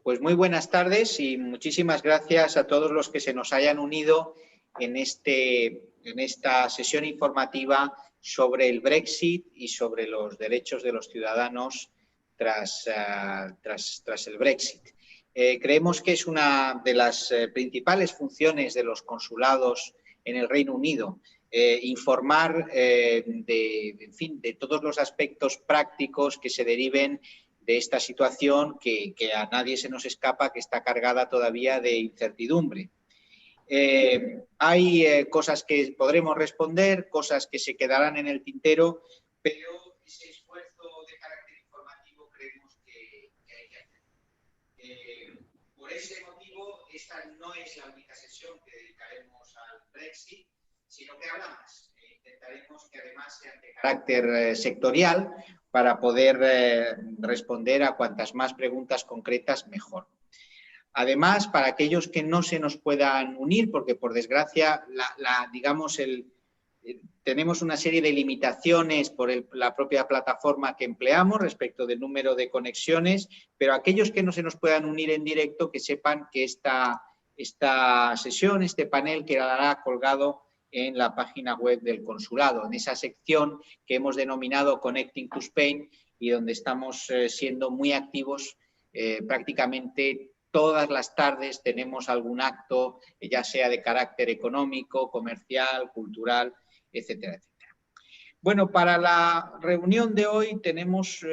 Pues muy buenas tardes y muchísimas gracias a todos los que se nos hayan unido en esta sesión informativa sobre el Brexit y sobre los derechos de los ciudadanos tras el Brexit. Creemos que es una de las principales funciones de los consulados en el Reino Unido, informar de todos los aspectos prácticos que se deriven de esta situación que a nadie se nos escapa, que está cargada todavía de incertidumbre. Hay cosas que podremos responder, cosas que se quedarán en el tintero, pero ese esfuerzo de carácter informativo creemos que hay que hacer. Por ese motivo, esta no es la única sesión que dedicaremos al Brexit, sino que habrá más. Intentaremos que además sean de carácter sectorial para poder responder a cuantas más preguntas concretas mejor. Además, para aquellos que no se nos puedan unir, porque por desgracia tenemos una serie de limitaciones por la propia plataforma que empleamos respecto del número de conexiones, pero aquellos que no se nos puedan unir en directo, que sepan que esta sesión, este panel quedará colgado en la página web del consulado, en esa sección que hemos denominado Connecting to Spain y donde estamos siendo muy activos. Prácticamente todas las tardes tenemos algún acto, ya sea de carácter económico, comercial, cultural, etcétera, etcétera. Bueno, para la reunión de hoy tenemos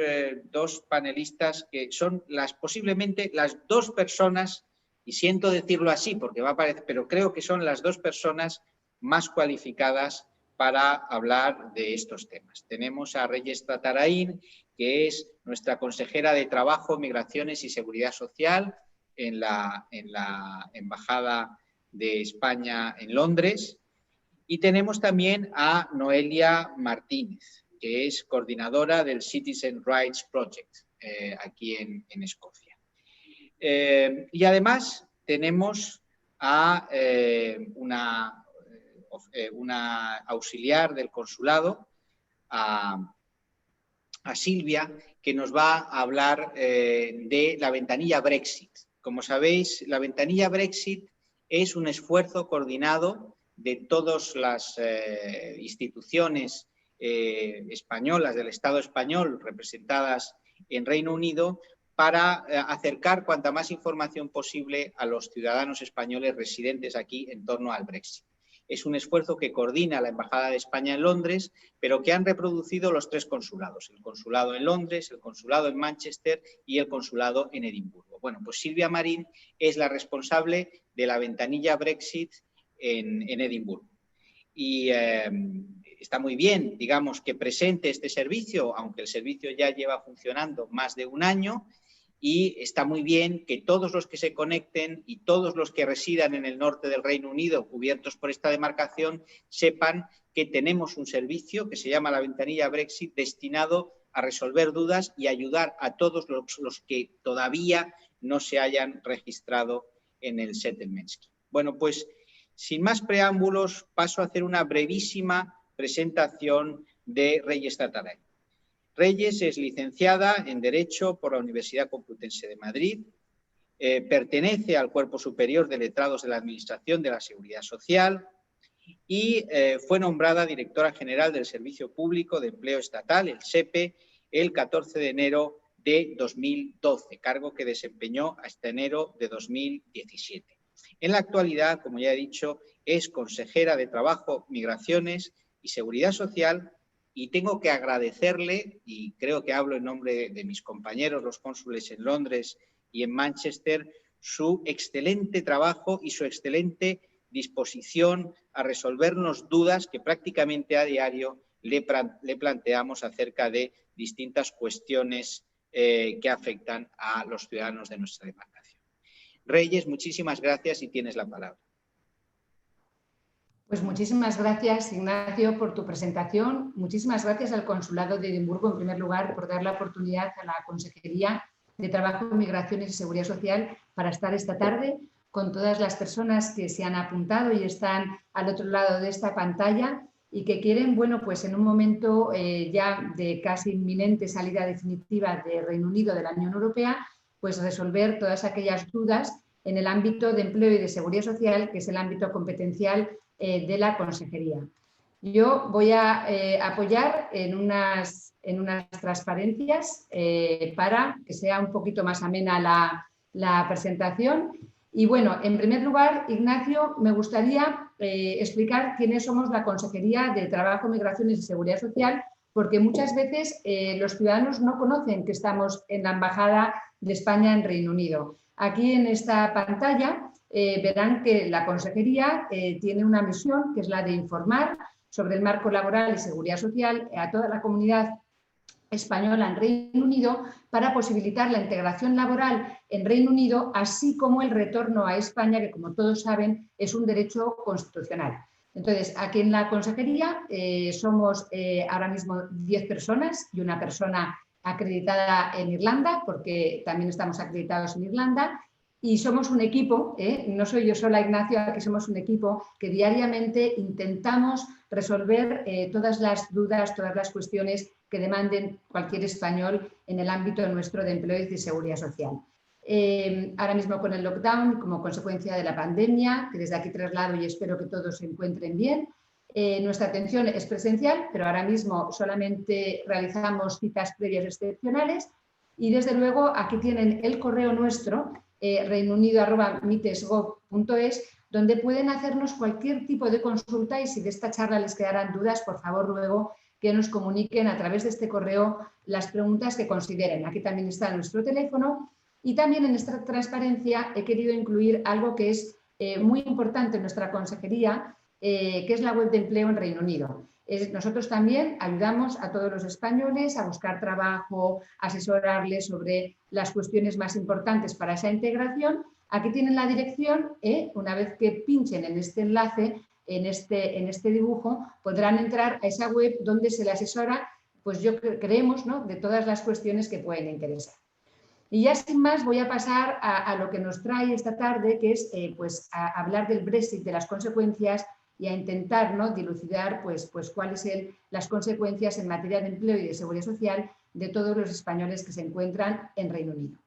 dos panelistas que son posiblemente las dos personas, y siento decirlo así porque va a parecer, pero creo que son las dos personas más cualificadas para hablar de estos temas. Tenemos a Reyes Tatarain, que es nuestra consejera de Trabajo, Migraciones y Seguridad Social en la Embajada de España en Londres. Y tenemos también a Noelia Martínez, que es coordinadora del Citizen Rights Project aquí en Escocia. Y además tenemos a una auxiliar del consulado, a Silvia, que nos va a hablar de la ventanilla Brexit. Como sabéis, la ventanilla Brexit es un esfuerzo coordinado de todas las instituciones españolas del Estado español representadas en Reino Unido para acercar cuanta más información posible a los ciudadanos españoles residentes aquí en torno al Brexit. Es un esfuerzo que coordina la Embajada de España en Londres, pero que han reproducido los tres consulados, el consulado en Londres, el consulado en Manchester y el consulado en Edimburgo. Bueno, pues Silvia Marín es la responsable de la ventanilla Brexit en Edimburgo. Y está muy bien, digamos, que presente este servicio, aunque el servicio ya lleva funcionando más de un año, y está muy bien que todos los que se conecten y todos los que residan en el norte del Reino Unido cubiertos por esta demarcación sepan que tenemos un servicio que se llama la ventanilla Brexit destinado a resolver dudas y ayudar a todos los que todavía no se hayan registrado en el Settlement Scheme. Bueno, pues sin más preámbulos paso a hacer una brevísima presentación de Reyes Tatarain. Reyes es licenciada en Derecho por la Universidad Complutense de Madrid, pertenece al Cuerpo Superior de Letrados de la Administración de la Seguridad Social y fue nombrada Directora General del Servicio Público de Empleo Estatal, el SEPE, el 14 de enero de 2012, cargo que desempeñó hasta enero de 2017. En la actualidad, como ya he dicho, es consejera de Trabajo, Migraciones y Seguridad Social. Y tengo que agradecerle, y creo que hablo en nombre de mis compañeros, los cónsules en Londres y en Manchester, su excelente trabajo y su excelente disposición a resolvernos dudas que prácticamente a diario le planteamos acerca de distintas cuestiones que afectan a los ciudadanos de nuestra demarcación. Reyes, muchísimas gracias y tienes la palabra. Pues muchísimas gracias, Ignacio, por tu presentación. Muchísimas gracias al Consulado de Edimburgo, en primer lugar, por dar la oportunidad a la Consejería de Trabajo, Migraciones y Seguridad Social para estar esta tarde con todas las personas que se han apuntado y están al otro lado de esta pantalla y que quieren, bueno, pues en un momento ya de casi inminente salida definitiva del Reino Unido de la Unión Europea, pues resolver todas aquellas dudas en el ámbito de empleo y de seguridad social, que es el ámbito competencial de la consejería. Yo voy a apoyar en unas transparencias para que sea un poquito más amena la presentación. Y bueno, en primer lugar, Ignacio, me gustaría explicar quiénes somos la Consejería de Trabajo, Migraciones y Seguridad Social, porque muchas veces los ciudadanos no conocen que estamos en la Embajada de España en Reino Unido. Aquí en esta pantalla verán que la Consejería tiene una misión, que es la de informar sobre el marco laboral y seguridad social a toda la comunidad española en Reino Unido para posibilitar la integración laboral en Reino Unido, así como el retorno a España, que como todos saben es un derecho constitucional. Entonces, aquí en la consejería somos ahora mismo 10 personas y una persona acreditada en Irlanda, porque también estamos acreditados en Irlanda, y somos un equipo, no soy yo sola, Ignacio, aquí somos un equipo que diariamente intentamos resolver todas las dudas, todas las cuestiones que demanden cualquier español en el ámbito nuestro de empleo y de seguridad social. Ahora mismo con el lockdown, como consecuencia de la pandemia, que desde aquí traslado y espero que todos se encuentren bien, nuestra atención es presencial, pero ahora mismo solamente realizamos citas previas excepcionales y desde luego aquí tienen el correo nuestro, reinounido@mitesgov.es, donde pueden hacernos cualquier tipo de consulta y si de esta charla les quedaran dudas, por favor, luego que nos comuniquen a través de este correo las preguntas que consideren. Aquí también está nuestro teléfono y también en esta transparencia he querido incluir algo que es muy importante en nuestra consejería, que es la web de empleo en Reino Unido. Nosotros también ayudamos a todos los españoles a buscar trabajo, asesorarles sobre las cuestiones más importantes para esa integración. Aquí tienen la dirección, una vez que pinchen en este enlace, en este dibujo, podrán entrar a esa web donde se les asesora, pues creemos, ¿no?, de todas las cuestiones que pueden interesar. Y ya sin más voy a pasar a lo que nos trae esta tarde, que es pues, a hablar del Brexit, de las consecuencias y a intentar, ¿no?, dilucidar pues cuáles son las consecuencias en materia de empleo y de seguridad social de todos los españoles que se encuentran en Reino Unido.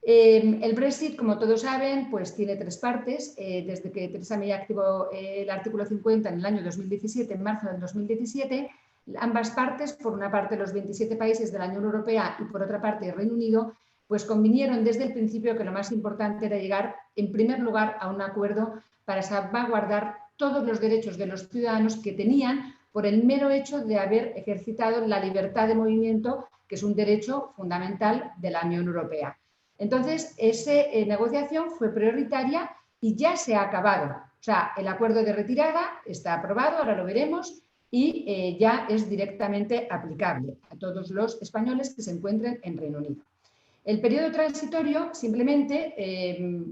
El Brexit, como todos saben, pues tiene tres partes. Desde que Theresa May activó el artículo 50 en el año 2017, en marzo del 2017, ambas partes, por una parte los 27 países de la Unión Europea y por otra parte el Reino Unido, pues convinieron desde el principio que lo más importante era llegar, en primer lugar, a un acuerdo para salvaguardar todos los derechos de los ciudadanos que tenían por el mero hecho de haber ejercitado la libertad de movimiento, que es un derecho fundamental de la Unión Europea. Entonces, esa negociación fue prioritaria y ya se ha acabado. O sea, el acuerdo de retirada está aprobado, ahora lo veremos, y ya es directamente aplicable a todos los españoles que se encuentren en Reino Unido. El periodo transitorio simplemente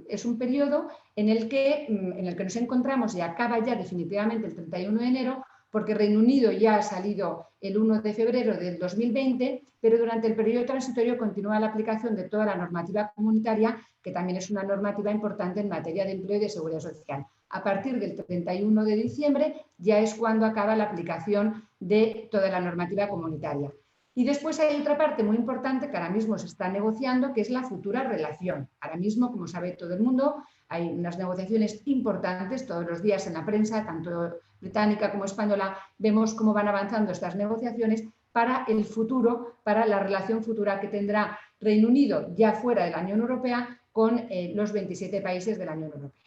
es un periodo en el que nos encontramos y acaba ya definitivamente el 31 de enero, porque Reino Unido ya ha salido el 1 de febrero del 2020, pero durante el periodo transitorio continúa la aplicación de toda la normativa comunitaria, que también es una normativa importante en materia de empleo y de seguridad social. A partir del 31 de diciembre ya es cuando acaba la aplicación de toda la normativa comunitaria. Y después hay otra parte muy importante que ahora mismo se está negociando, que es la futura relación. Ahora mismo, como sabe todo el mundo, hay unas negociaciones importantes todos los días en la prensa, tanto británica como española, vemos cómo van avanzando estas negociaciones para el futuro, para la relación futura que tendrá Reino Unido ya fuera de la Unión Europea con los 27 países de la Unión Europea.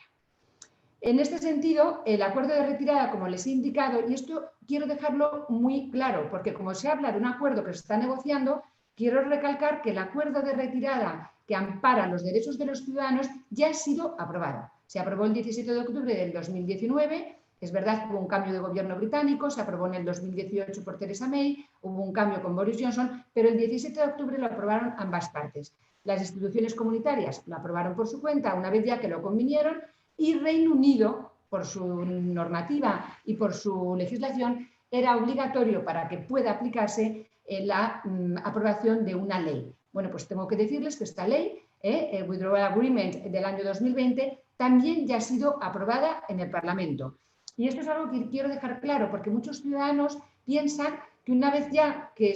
En este sentido, el acuerdo de retirada, como les he indicado, y esto quiero dejarlo muy claro, porque como se habla de un acuerdo que se está negociando, quiero recalcar que el acuerdo de retirada que ampara los derechos de los ciudadanos ya ha sido aprobado. Se aprobó el 17 de octubre del 2019, es verdad que hubo un cambio de gobierno británico, se aprobó en el 2018 por Theresa May, hubo un cambio con Boris Johnson, pero el 17 de octubre lo aprobaron ambas partes. Las instituciones comunitarias lo aprobaron por su cuenta una vez ya que lo convinieron, y Reino Unido, por su normativa y por su legislación, era obligatorio para que pueda aplicarse la aprobación de una ley. Bueno, pues tengo que decirles que esta ley, el Withdrawal Agreement del año 2020, también ya ha sido aprobada en el Parlamento. Y esto es algo que quiero dejar claro, porque muchos ciudadanos piensan que una vez ya que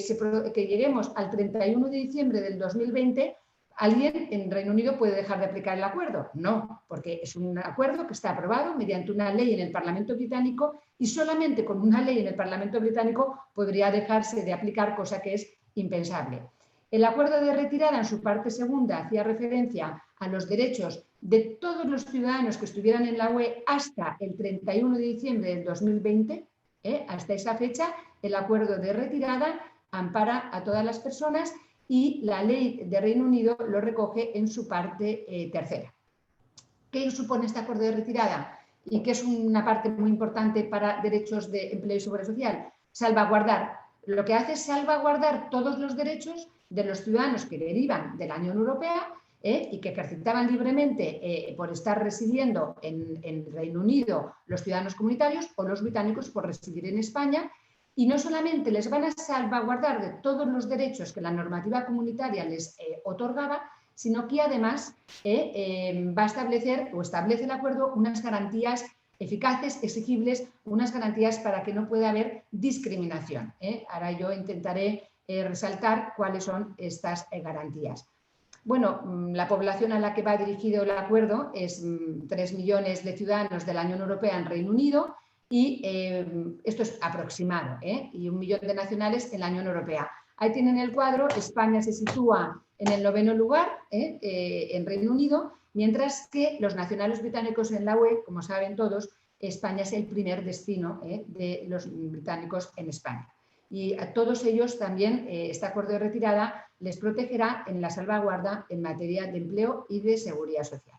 lleguemos al 31 de diciembre del 2020, ¿Alguien en Reino Unido puede dejar de aplicar el acuerdo? No, porque es un acuerdo que está aprobado mediante una ley en el Parlamento británico y solamente con una ley en el Parlamento británico podría dejarse de aplicar, cosa que es impensable. El acuerdo de retirada en su parte segunda hacía referencia a los derechos de todos los ciudadanos que estuvieran en la UE hasta el 31 de diciembre del 2020. Hasta esa fecha, el acuerdo de retirada ampara a todas las personas y la ley de Reino Unido lo recoge en su parte tercera. ¿Qué supone este acuerdo de retirada? Y que es una parte muy importante para derechos de empleo y seguridad social. Salvaguardar. Lo que hace es salvaguardar todos los derechos de los ciudadanos que derivan de la Unión Europea y que ejercitaban libremente por estar residiendo en Reino Unido los ciudadanos comunitarios o los británicos por residir en España. Y no solamente les van a salvaguardar de todos los derechos que la normativa comunitaria les otorgaba, sino que además va a establecer o establece el acuerdo unas garantías eficaces, exigibles, unas garantías para que no pueda haber discriminación. Ahora yo intentaré resaltar cuáles son estas garantías. Bueno, la población a la que va dirigido el acuerdo es 3 millones de ciudadanos de la Unión Europea en Reino Unido, y esto es aproximado, y 1 millón de nacionales en la Unión Europea. Ahí tienen el cuadro. España se sitúa en el 9º lugar en Reino Unido, mientras que los nacionales británicos en la UE, como saben todos, España es el primer destino de los británicos en España. Y a todos ellos también este acuerdo de retirada les protegerá en la salvaguarda en materia de empleo y de seguridad social.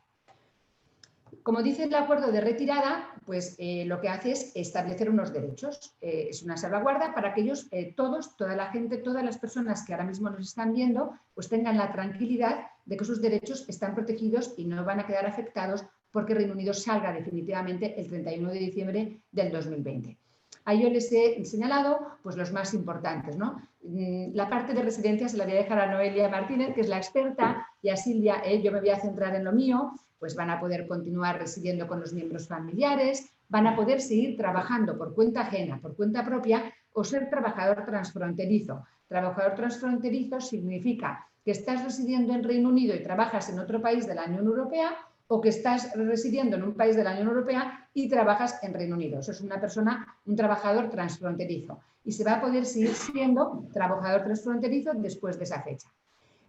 Como dice el acuerdo de retirada, pues lo que hace es establecer unos derechos. Es una salvaguarda para que ellos, toda la gente, todas las personas que ahora mismo nos están viendo, pues tengan la tranquilidad de que sus derechos están protegidos y no van a quedar afectados porque Reino Unido salga definitivamente el 31 de diciembre del 2020. Ahí yo les he señalado pues, los más importantes, ¿no? La parte de residencia se la voy a dejar a Noelia Martínez, que es la experta, y a Silvia. Yo me voy a centrar en lo mío. Pues van a poder continuar residiendo con los miembros familiares, van a poder seguir trabajando por cuenta ajena, por cuenta propia, o ser trabajador transfronterizo. Trabajador transfronterizo significa que estás residiendo en Reino Unido y trabajas en otro país de la Unión Europea, o que estás residiendo en un país de la Unión Europea y trabajas en Reino Unido. Eso es una persona, un trabajador transfronterizo. Y se va a poder seguir siendo trabajador transfronterizo después de esa fecha.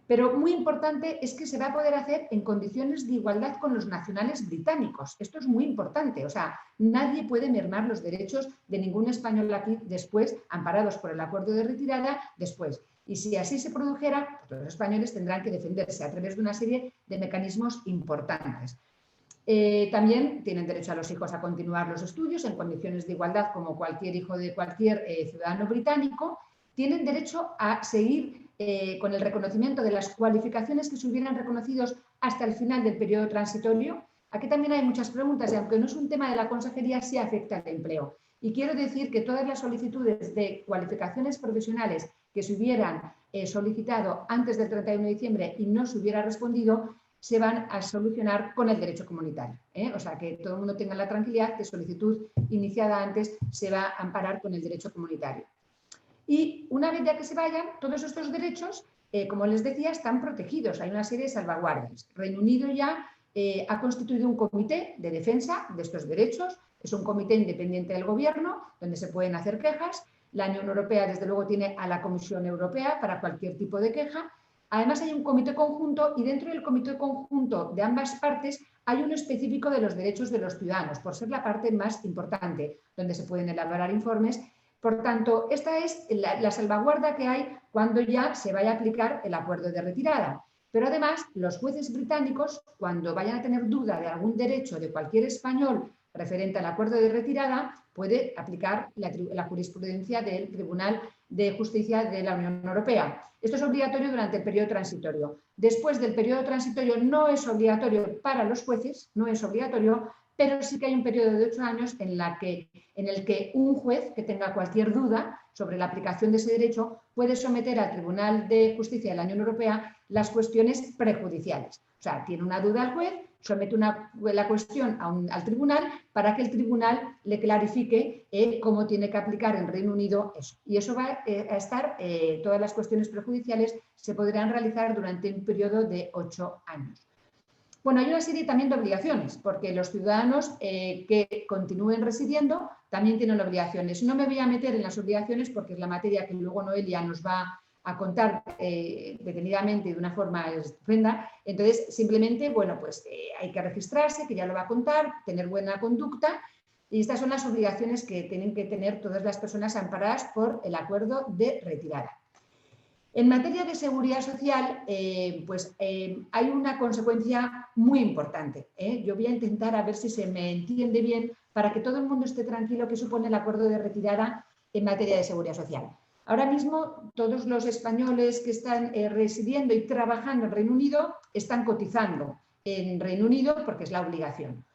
Pero muy importante es que se va a poder hacer en condiciones de igualdad con los nacionales británicos. Esto es muy importante. O sea, nadie puede mermar los derechos de ningún español aquí después, amparados por el acuerdo de retirada, después. Y si así se produjera, pues los españoles tendrán que defenderse a través de una serie de mecanismos importantes. También tienen derecho a los hijos a continuar los estudios en condiciones de igualdad como cualquier hijo de cualquier ciudadano británico. Tienen derecho a seguir con el reconocimiento de las cualificaciones que se hubieran reconocidos hasta el final del periodo transitorio. Aquí también hay muchas preguntas y aunque no es un tema de la consejería, sí afecta al empleo. Y quiero decir que todas las solicitudes de cualificaciones profesionales que se hubieran solicitado antes del 31 de diciembre y no se hubiera respondido, se van a solucionar con el derecho comunitario. O sea, que todo el mundo tenga la tranquilidad que solicitud iniciada antes se va a amparar con el derecho comunitario. Y una vez ya que se vayan, todos estos derechos, como les decía, están protegidos. Hay una serie de salvaguardas. Reino Unido ya ha constituido un comité de defensa de estos derechos. Es un comité independiente del gobierno donde se pueden hacer quejas. La Unión Europea, desde luego, tiene a la Comisión Europea para cualquier tipo de queja. Además, hay un comité conjunto y dentro del comité conjunto de ambas partes hay uno específico de los derechos de los ciudadanos, por ser la parte más importante, donde se pueden elaborar informes. Por tanto, esta es la salvaguarda que hay cuando ya se vaya a aplicar el acuerdo de retirada. Pero además, los jueces británicos, cuando vayan a tener duda de algún derecho de cualquier español referente al acuerdo de retirada, puede aplicar la jurisprudencia del Tribunal de Justicia de la Unión Europea. Esto es obligatorio durante el periodo transitorio. Después del periodo transitorio no es obligatorio para los jueces, no es obligatorio, pero sí que hay un periodo de 8 años en el que un juez que tenga cualquier duda sobre la aplicación de ese derecho puede someter al Tribunal de Justicia de la Unión Europea las cuestiones prejudiciales. O sea, tiene una duda el juez, somete la cuestión al tribunal para que el tribunal le clarifique cómo tiene que aplicar en Reino Unido eso. Y eso va a estar, todas las cuestiones prejudiciales se podrán realizar durante un periodo de 8 años. Bueno, hay una serie también de obligaciones, porque los ciudadanos que continúen residiendo también tienen obligaciones. No me voy a meter en las obligaciones porque es la materia que luego Noelia nos va a contar detenidamente de una forma estupenda. Entonces, simplemente, bueno, pues hay que registrarse, que ya lo va a contar, tener buena conducta, y estas son las obligaciones que tienen que tener todas las personas amparadas por el acuerdo de retirada. En materia de seguridad social, hay una consecuencia muy importante. Yo voy a intentar a ver si se me entiende bien para que todo el mundo esté tranquilo qué supone el acuerdo de retirada en materia de seguridad social. Ahora mismo todos los españoles que están residiendo y trabajando en Reino Unido están cotizando en Reino Unido porque es la obligación.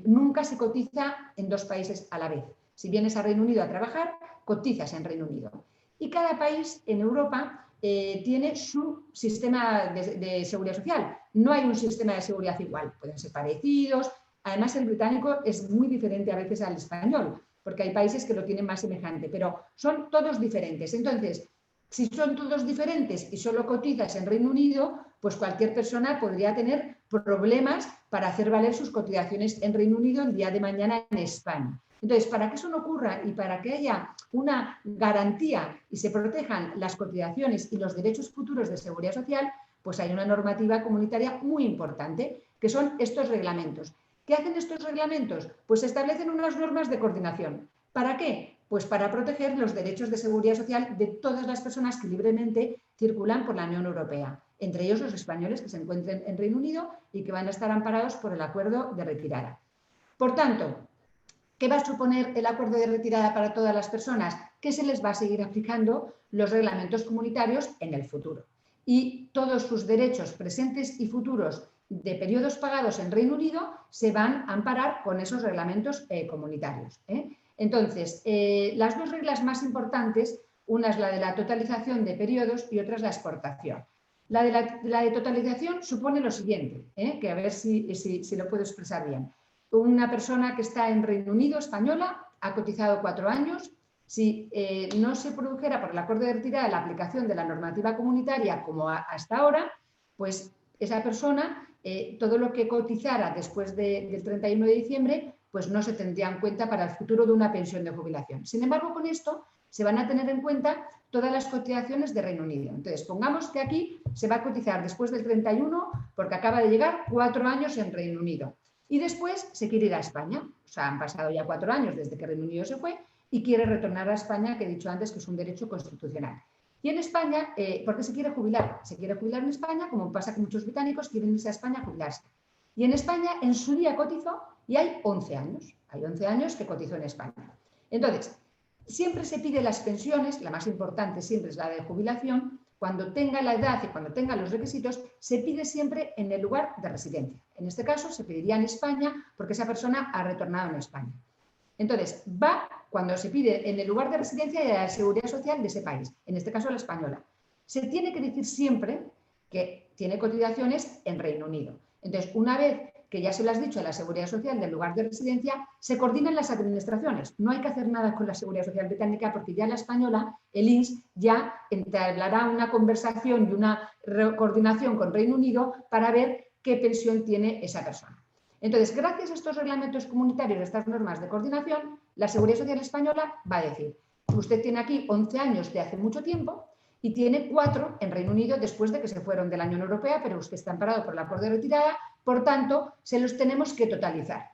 Nunca se cotiza en 2 países a la vez. Si vienes a Reino Unido a trabajar, cotizas en Reino Unido. Y cada país en Europa tiene su sistema de seguridad social. No hay un sistema de seguridad igual, pueden ser parecidos. Además, el británico es muy diferente a veces al español, porque hay países que lo tienen más semejante, pero son todos diferentes. Entonces, si son todos diferentes y solo cotizas en Reino Unido, pues cualquier persona podría tener problemas para hacer valer sus cotizaciones en Reino Unido el día de mañana en España. Entonces, para que eso no ocurra y para que haya una garantía y se protejan las cotizaciones y los derechos futuros de seguridad social, pues hay una normativa comunitaria muy importante, que son estos reglamentos. ¿Qué hacen estos reglamentos? Pues establecen unas normas de coordinación. ¿Para qué? Pues para proteger los derechos de seguridad social de todas las personas que libremente circulan por la Unión Europea, entre ellos los españoles que se encuentren en Reino Unido y que van a estar amparados por el acuerdo de retirada. Por tanto, ¿qué va a suponer el acuerdo de retirada para todas las personas? Que se les va a seguir aplicando los reglamentos comunitarios en el futuro. Y todos sus derechos presentes y futuros de periodos pagados en Reino Unido se van a amparar con esos reglamentos comunitarios. Entonces, las 2 reglas más importantes, una es la de la totalización de periodos y otra es la exportación. La de totalización supone lo siguiente, que a ver si lo puedo expresar bien. Una persona que está en Reino Unido, española, ha cotizado 4 años. Si no se produjera por el acuerdo de retirada la aplicación de la normativa comunitaria como hasta ahora, pues esa persona, todo lo que cotizara después del 31 de diciembre, pues no se tendría en cuenta para el futuro de una pensión de jubilación. Sin embargo, con esto se van a tener en cuenta todas las cotizaciones de Reino Unido. Entonces, pongamos que aquí se va a cotizar después del 31 porque acaba de llegar 4 años en Reino Unido. Y después se quiere ir a España. O sea, han pasado ya 4 años desde que Reino Unido se fue y quiere retornar a España, que he dicho antes que es un derecho constitucional. Y en España, ¿por qué se quiere jubilar? Se quiere jubilar en España, como pasa con muchos británicos, quieren irse a España a jubilarse. Y en España, en su día cotizó y hay 11 años. Hay 11 años que cotizó en España. Entonces, siempre se pide las pensiones, la más importante siempre es la de jubilación. Cuando tenga la edad y cuando tenga los requisitos, se pide siempre en el lugar de residencia. En este caso, se pediría en España porque esa persona ha retornado en España. Entonces, va cuando se pide en el lugar de residencia y a la seguridad social de ese país, en este caso la española. Se tiene que decir siempre que tiene cotizaciones en Reino Unido. Entonces, una vez que ya se lo has dicho a la seguridad social del lugar de residencia, se coordinan las administraciones. No hay que hacer nada con la seguridad social británica porque ya la española, el INS, ya entablará una conversación y una coordinación con Reino Unido para ver qué pensión tiene esa persona. Entonces, gracias a estos reglamentos comunitarios, a estas normas de coordinación, la Seguridad Social Española va a decir, usted tiene aquí 11 años de hace mucho tiempo y tiene 4 en Reino Unido después de que se fueron de la Unión Europea, pero usted está amparado por el acuerdo de retirada, por tanto, se los tenemos que totalizar.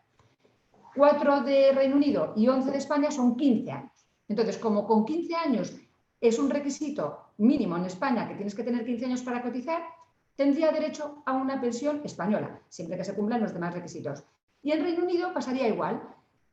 4 de Reino Unido y 11 de España son 15 años. Entonces, como con 15 años es un requisito mínimo en España que tienes que tener 15 años para cotizar, tendría derecho a una pensión española, siempre que se cumplan los demás requisitos. Y en Reino Unido pasaría igual.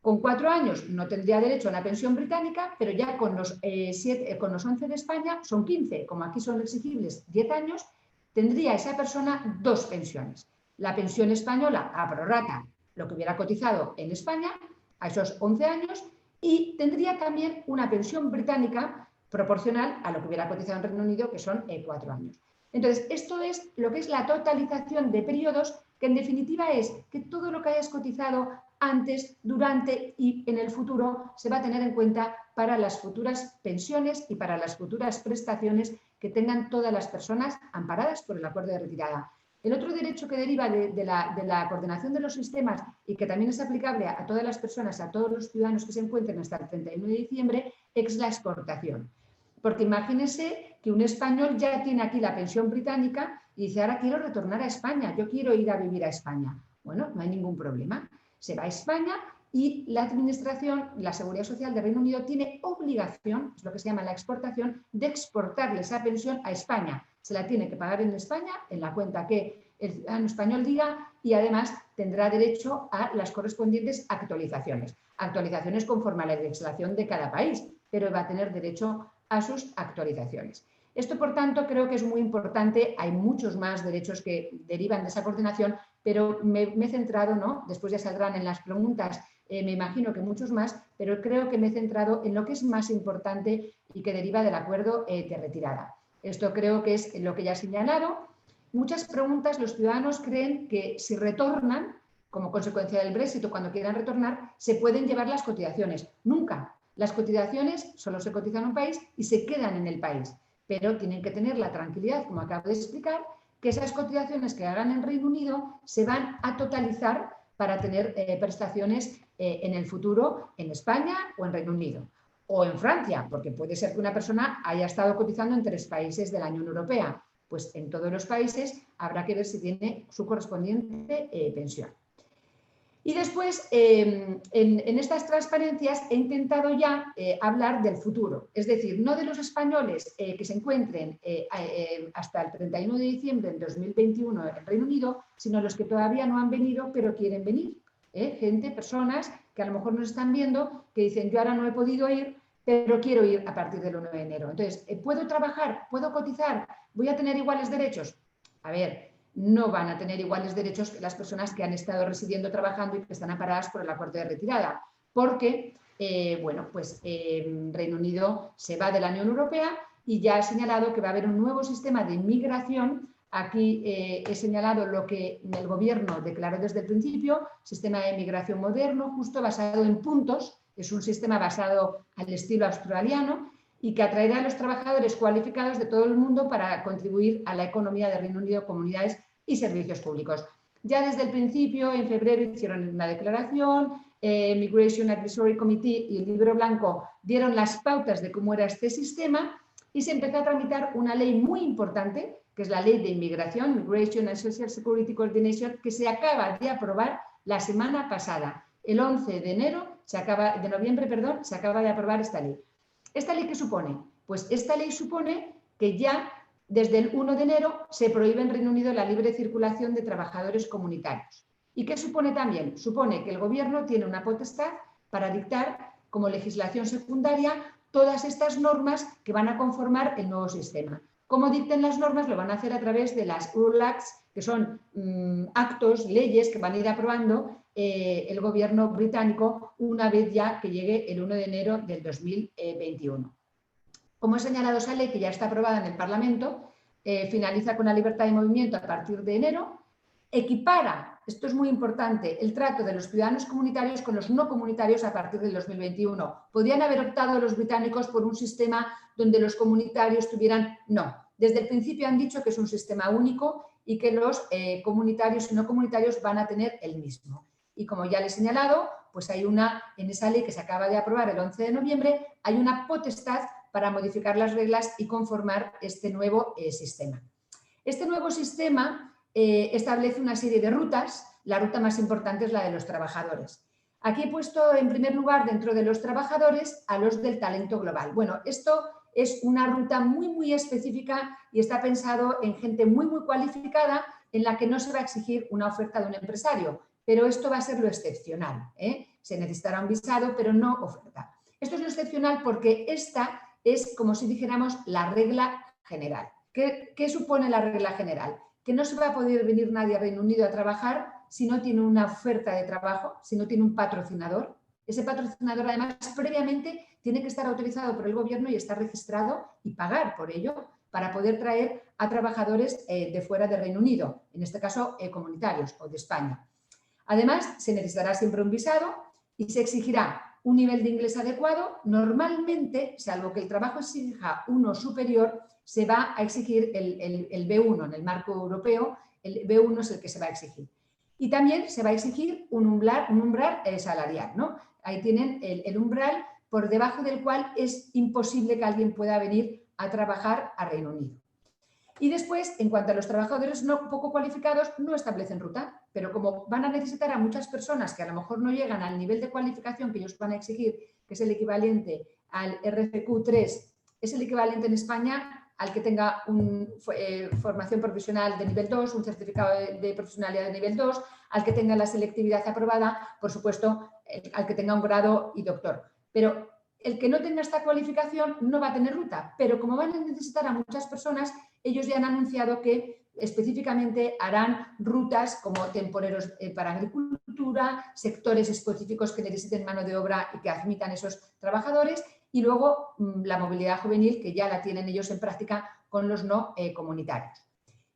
Con 4 años no tendría derecho a una pensión británica, pero ya con los 11 de España son 15. Como aquí son exigibles 10 años, tendría esa persona 2 pensiones. La pensión española a prorrata, lo que hubiera cotizado en España a esos 11 años, y tendría también una pensión británica proporcional a lo que hubiera cotizado en Reino Unido, que son 4 años. Entonces, esto es lo que es la totalización de periodos, que en definitiva es que todo lo que hayas cotizado antes, durante y en el futuro se va a tener en cuenta para las futuras pensiones y para las futuras prestaciones que tengan todas las personas amparadas por el acuerdo de retirada. El otro derecho que deriva de la coordinación de los sistemas y que también es aplicable a todas las personas, a todos los ciudadanos que se encuentren hasta el 31 de diciembre, es la exportación. Porque imagínense que un español ya tiene aquí la pensión británica y dice, ahora quiero retornar a España, yo quiero ir a vivir a España. Bueno, no hay ningún problema. Se va a España y la Administración, la Seguridad Social de Reino Unido tiene obligación, es lo que se llama la exportación, de exportarle esa pensión a España. Se la tiene que pagar en España, en la cuenta que el ciudadano español diga, y además tendrá derecho a las correspondientes actualizaciones. Actualizaciones conforme a la legislación de cada país, pero va a tener derecho a sus actualizaciones. Esto, por tanto, creo que es muy importante. Hay muchos más derechos que derivan de esa coordinación, pero me he centrado, ¿no? Después ya saldrán en las preguntas, me imagino que muchos más, pero creo que me he centrado en lo que es más importante y que deriva del acuerdo de retirada. Esto creo que es lo que ya he señalado. Muchas preguntas, los ciudadanos creen que si retornan, como consecuencia del Brexit o cuando quieran retornar, se pueden llevar las cotizaciones. Nunca. Las cotizaciones solo se cotizan en un país y se quedan en el país, pero tienen que tener la tranquilidad, como acabo de explicar, que esas cotizaciones que hagan en Reino Unido se van a totalizar para tener prestaciones en el futuro en España o en Reino Unido. O en Francia, porque puede ser que una persona haya estado cotizando en 3 países de la Unión Europea. Pues en todos los países habrá que ver si tiene su correspondiente pensión. Y después, en estas transparencias he intentado ya hablar del futuro, es decir, no de los españoles que se encuentren hasta el 31 de diciembre del 2021 en Reino Unido, sino los que todavía no han venido pero quieren venir. Gente, personas que a lo mejor nos están viendo, que dicen, yo ahora no he podido ir, pero quiero ir a partir del 1 de enero. Entonces, ¿puedo trabajar? ¿Puedo cotizar? ¿Voy a tener iguales derechos? A ver, no van a tener iguales derechos que las personas que han estado residiendo, trabajando y que están amparadas por el acuerdo de retirada, porque, bueno, pues Reino Unido se va de la Unión Europea y ya he señalado que va a haber un nuevo sistema de inmigración. Aquí he señalado lo que el Gobierno declaró desde el principio, sistema de inmigración moderno, justo basado en puntos, es un sistema basado al estilo australiano y que atraerá a los trabajadores cualificados de todo el mundo para contribuir a la economía de Reino Unido, comunidades y servicios públicos. Ya desde el principio, en febrero, hicieron una declaración, Migration Advisory Committee y el Libro Blanco dieron las pautas de cómo era este sistema y se empezó a tramitar una ley muy importante, que es la Ley de Inmigración, Migration and Social Security Coordination, que se acaba de aprobar la semana pasada. El 11 de noviembre, se acaba de aprobar esta ley. ¿Esta ley qué supone? Pues esta ley supone que ya desde el 1 de enero se prohíbe en Reino Unido la libre circulación de trabajadores comunitarios. ¿Y qué supone también? Supone que el Gobierno tiene una potestad para dictar como legislación secundaria todas estas normas que van a conformar el nuevo sistema. ¿Cómo dicten las normas? Lo van a hacer a través de las Rule Acts, que son actos, leyes que van a ir aprobando el Gobierno británico una vez ya que llegue el 1 de enero del 2021. Como he señalado, esa ley que ya está aprobada en el Parlamento finaliza con la libertad de movimiento a partir de enero, equipara, esto es muy importante, el trato de los ciudadanos comunitarios con los no comunitarios a partir del 2021. Podrían haber optado los británicos por un sistema donde los comunitarios tuvieran... No, desde el principio han dicho que es un sistema único y que los comunitarios y no comunitarios van a tener el mismo. Y como ya les he señalado, pues hay en esa ley que se acaba de aprobar el 11 de noviembre, hay una potestad para modificar las reglas y conformar este nuevo sistema. Este nuevo sistema establece una serie de rutas. La ruta más importante es la de los trabajadores. Aquí he puesto en primer lugar dentro de los trabajadores a los del talento global. Bueno, esto es una ruta muy específica y está pensado en gente muy cualificada en la que no se va a exigir una oferta de un empresario, pero esto va a ser lo excepcional. Se necesitará un visado, pero no oferta. Esto es lo excepcional porque esta es, como si dijéramos, la regla general. ¿Qué supone la regla general? Que no se va a poder venir nadie a Reino Unido a trabajar si no tiene una oferta de trabajo, si no tiene un patrocinador. Ese patrocinador, además, previamente tiene que estar autorizado por el Gobierno y estar registrado y pagar por ello para poder traer a trabajadores de fuera del Reino Unido, en este caso comunitarios o de España. Además, se necesitará siempre un visado y se exigirá un nivel de inglés adecuado. Normalmente, salvo que el trabajo exija uno superior, se va a exigir el B1 en el marco europeo. El B1 es el que se va a exigir. Y también se va a exigir un umbral salarial, ¿no? Ahí tienen el umbral por debajo del cual es imposible que alguien pueda venir a trabajar a Reino Unido. Y después, en cuanto a los trabajadores poco cualificados, no establecen ruta, pero como van a necesitar a muchas personas que a lo mejor no llegan al nivel de cualificación que ellos van a exigir, que es el equivalente al RFQ3, es el equivalente en España al que tenga una formación profesional de nivel 2, un certificado de profesionalidad de nivel 2, al que tenga la selectividad aprobada, por supuesto, al que tenga un grado y doctor. Pero el que no tenga esta cualificación no va a tener ruta, pero como van a necesitar a muchas personas, ellos ya han anunciado que específicamente harán rutas como temporeros para agricultura, sectores específicos que necesiten mano de obra y que admitan esos trabajadores, y luego la movilidad juvenil, que ya la tienen ellos en práctica con los no comunitarios.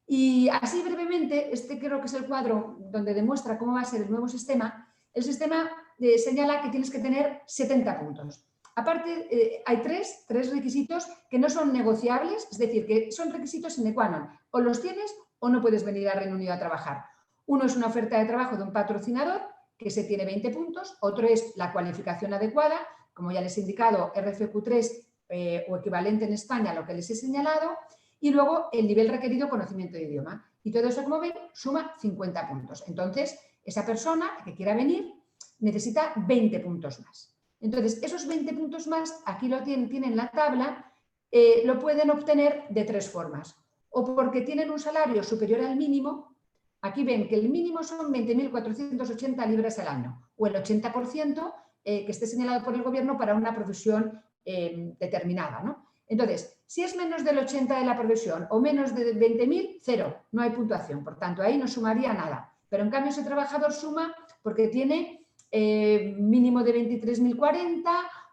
Y así brevemente, este creo que es el cuadro donde demuestra cómo va a ser el nuevo sistema. El sistema señala que tienes que tener 70 puntos. Aparte, hay tres requisitos que no son negociables, es decir, que son requisitos sine qua non. O los tienes o no puedes venir a Reino Unido a trabajar. Uno es una oferta de trabajo de un patrocinador, que se tiene 20 puntos. Otro es la cualificación adecuada, como ya les he indicado, RFQ3 o equivalente en España a lo que les he señalado. Y luego el nivel requerido conocimiento de idioma. Y todo eso, como ven, suma 50 puntos. Entonces, esa persona que quiera venir necesita 20 puntos más. Entonces, esos 20 puntos más, aquí lo tienen la tabla, lo pueden obtener de tres formas. O porque tienen un salario superior al mínimo, aquí ven que el mínimo son 20.480 libras al año, o el 80% que esté señalado por el gobierno para una profesión determinada, ¿no? Entonces, si es menos del 80 de la profesión o menos de 20.000, cero, no hay puntuación. Por tanto, ahí no sumaría nada. Pero en cambio ese trabajador suma porque tiene mínimo de 23.040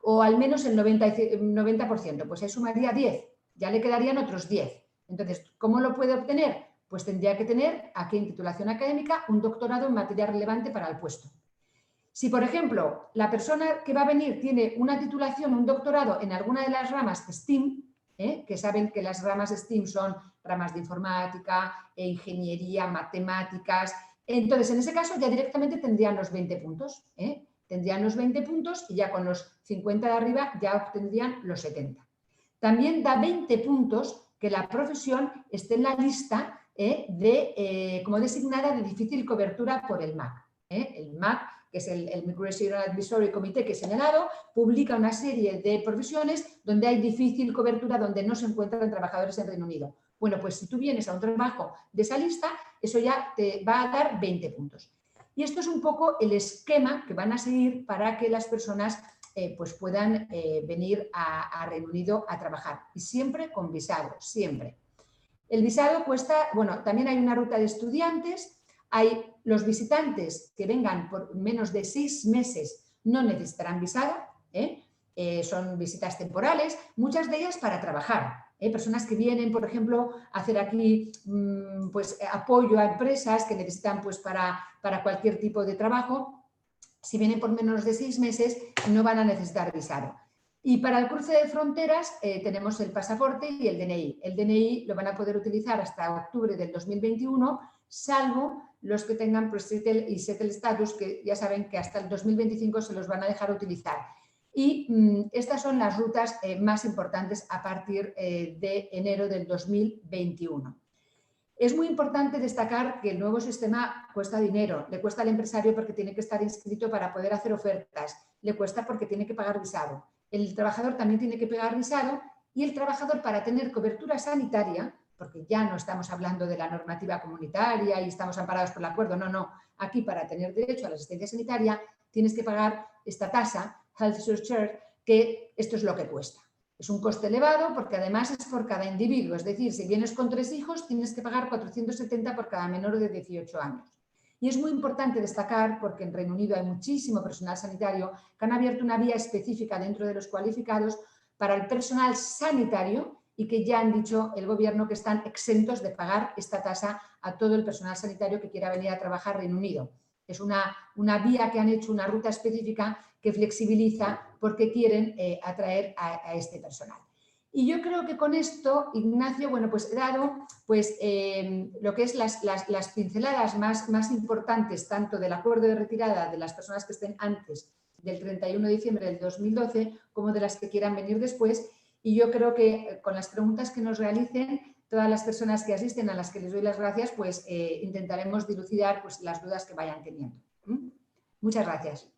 o al menos el 90%, pues ahí sumaría 10, ya le quedarían otros 10. Entonces, ¿cómo lo puede obtener? Pues tendría que tener aquí en titulación académica un doctorado en materia relevante para el puesto. Si, por ejemplo, la persona que va a venir tiene una titulación, un doctorado en alguna de las ramas STEAM, que saben que las ramas STEAM son ramas de informática, ingeniería, matemáticas. Entonces, en ese caso ya directamente tendrían los 20 puntos. Tendrían los 20 puntos y ya con los 50 de arriba ya obtendrían los 70. También da 20 puntos que la profesión esté en la lista como designada de difícil cobertura por el MAC. El MAC, que es el Migration Advisory Committee que he señalado, publica una serie de profesiones donde hay difícil cobertura, donde no se encuentran trabajadores en Reino Unido. Bueno, pues si tú vienes a un trabajo de esa lista, eso ya te va a dar 20 puntos. Y esto es un poco el esquema que van a seguir para que las personas pues puedan venir a Reino Unido a trabajar. Y siempre con visado, siempre. El visado cuesta, bueno, también hay una ruta de estudiantes. Hay los visitantes que vengan por menos de 6 meses no necesitarán visado, son visitas temporales, muchas de ellas para trabajar. Personas que vienen, por ejemplo, a hacer aquí pues, apoyo a empresas que necesitan pues, para cualquier tipo de trabajo. Si vienen por menos de 6 meses no van a necesitar visado. Y para el cruce de fronteras tenemos el pasaporte y el DNI. El DNI lo van a poder utilizar hasta octubre del 2021, salvo los que tengan pre-settle y settle status, que ya saben que hasta el 2025 se los van a dejar utilizar. Y estas son las rutas más importantes a partir de enero del 2021. Es muy importante destacar que el nuevo sistema cuesta dinero. Le cuesta al empresario porque tiene que estar inscrito para poder hacer ofertas. Le cuesta porque tiene que pagar visado. El trabajador también tiene que pagar visado y el trabajador, para tener cobertura sanitaria, porque ya no estamos hablando de la normativa comunitaria y estamos amparados por el acuerdo, no. Aquí, para tener derecho a la asistencia sanitaria, tienes que pagar esta tasa, Health Surcharge, que esto es lo que cuesta. Es un coste elevado porque además es por cada individuo, es decir, si vienes con 3 hijos tienes que pagar 470 por cada menor de 18 años. Y es muy importante destacar, porque en Reino Unido hay muchísimo personal sanitario, que han abierto una vía específica dentro de los cualificados para el personal sanitario y que ya han dicho el Gobierno que están exentos de pagar esta tasa a todo el personal sanitario que quiera venir a trabajar a Reino Unido. Es una vía que han hecho, una ruta específica que flexibiliza porque quieren atraer a este personal. Y yo creo que con esto, Ignacio, bueno, pues he dado pues, lo que es las pinceladas más importantes, tanto del acuerdo de retirada de las personas que estén antes del 31 de diciembre del 2012, como de las que quieran venir después. Y yo creo que con las preguntas que nos realicen, todas las personas que asisten, a las que les doy las gracias, pues intentaremos dilucidar pues, las dudas que vayan teniendo. Muchas gracias.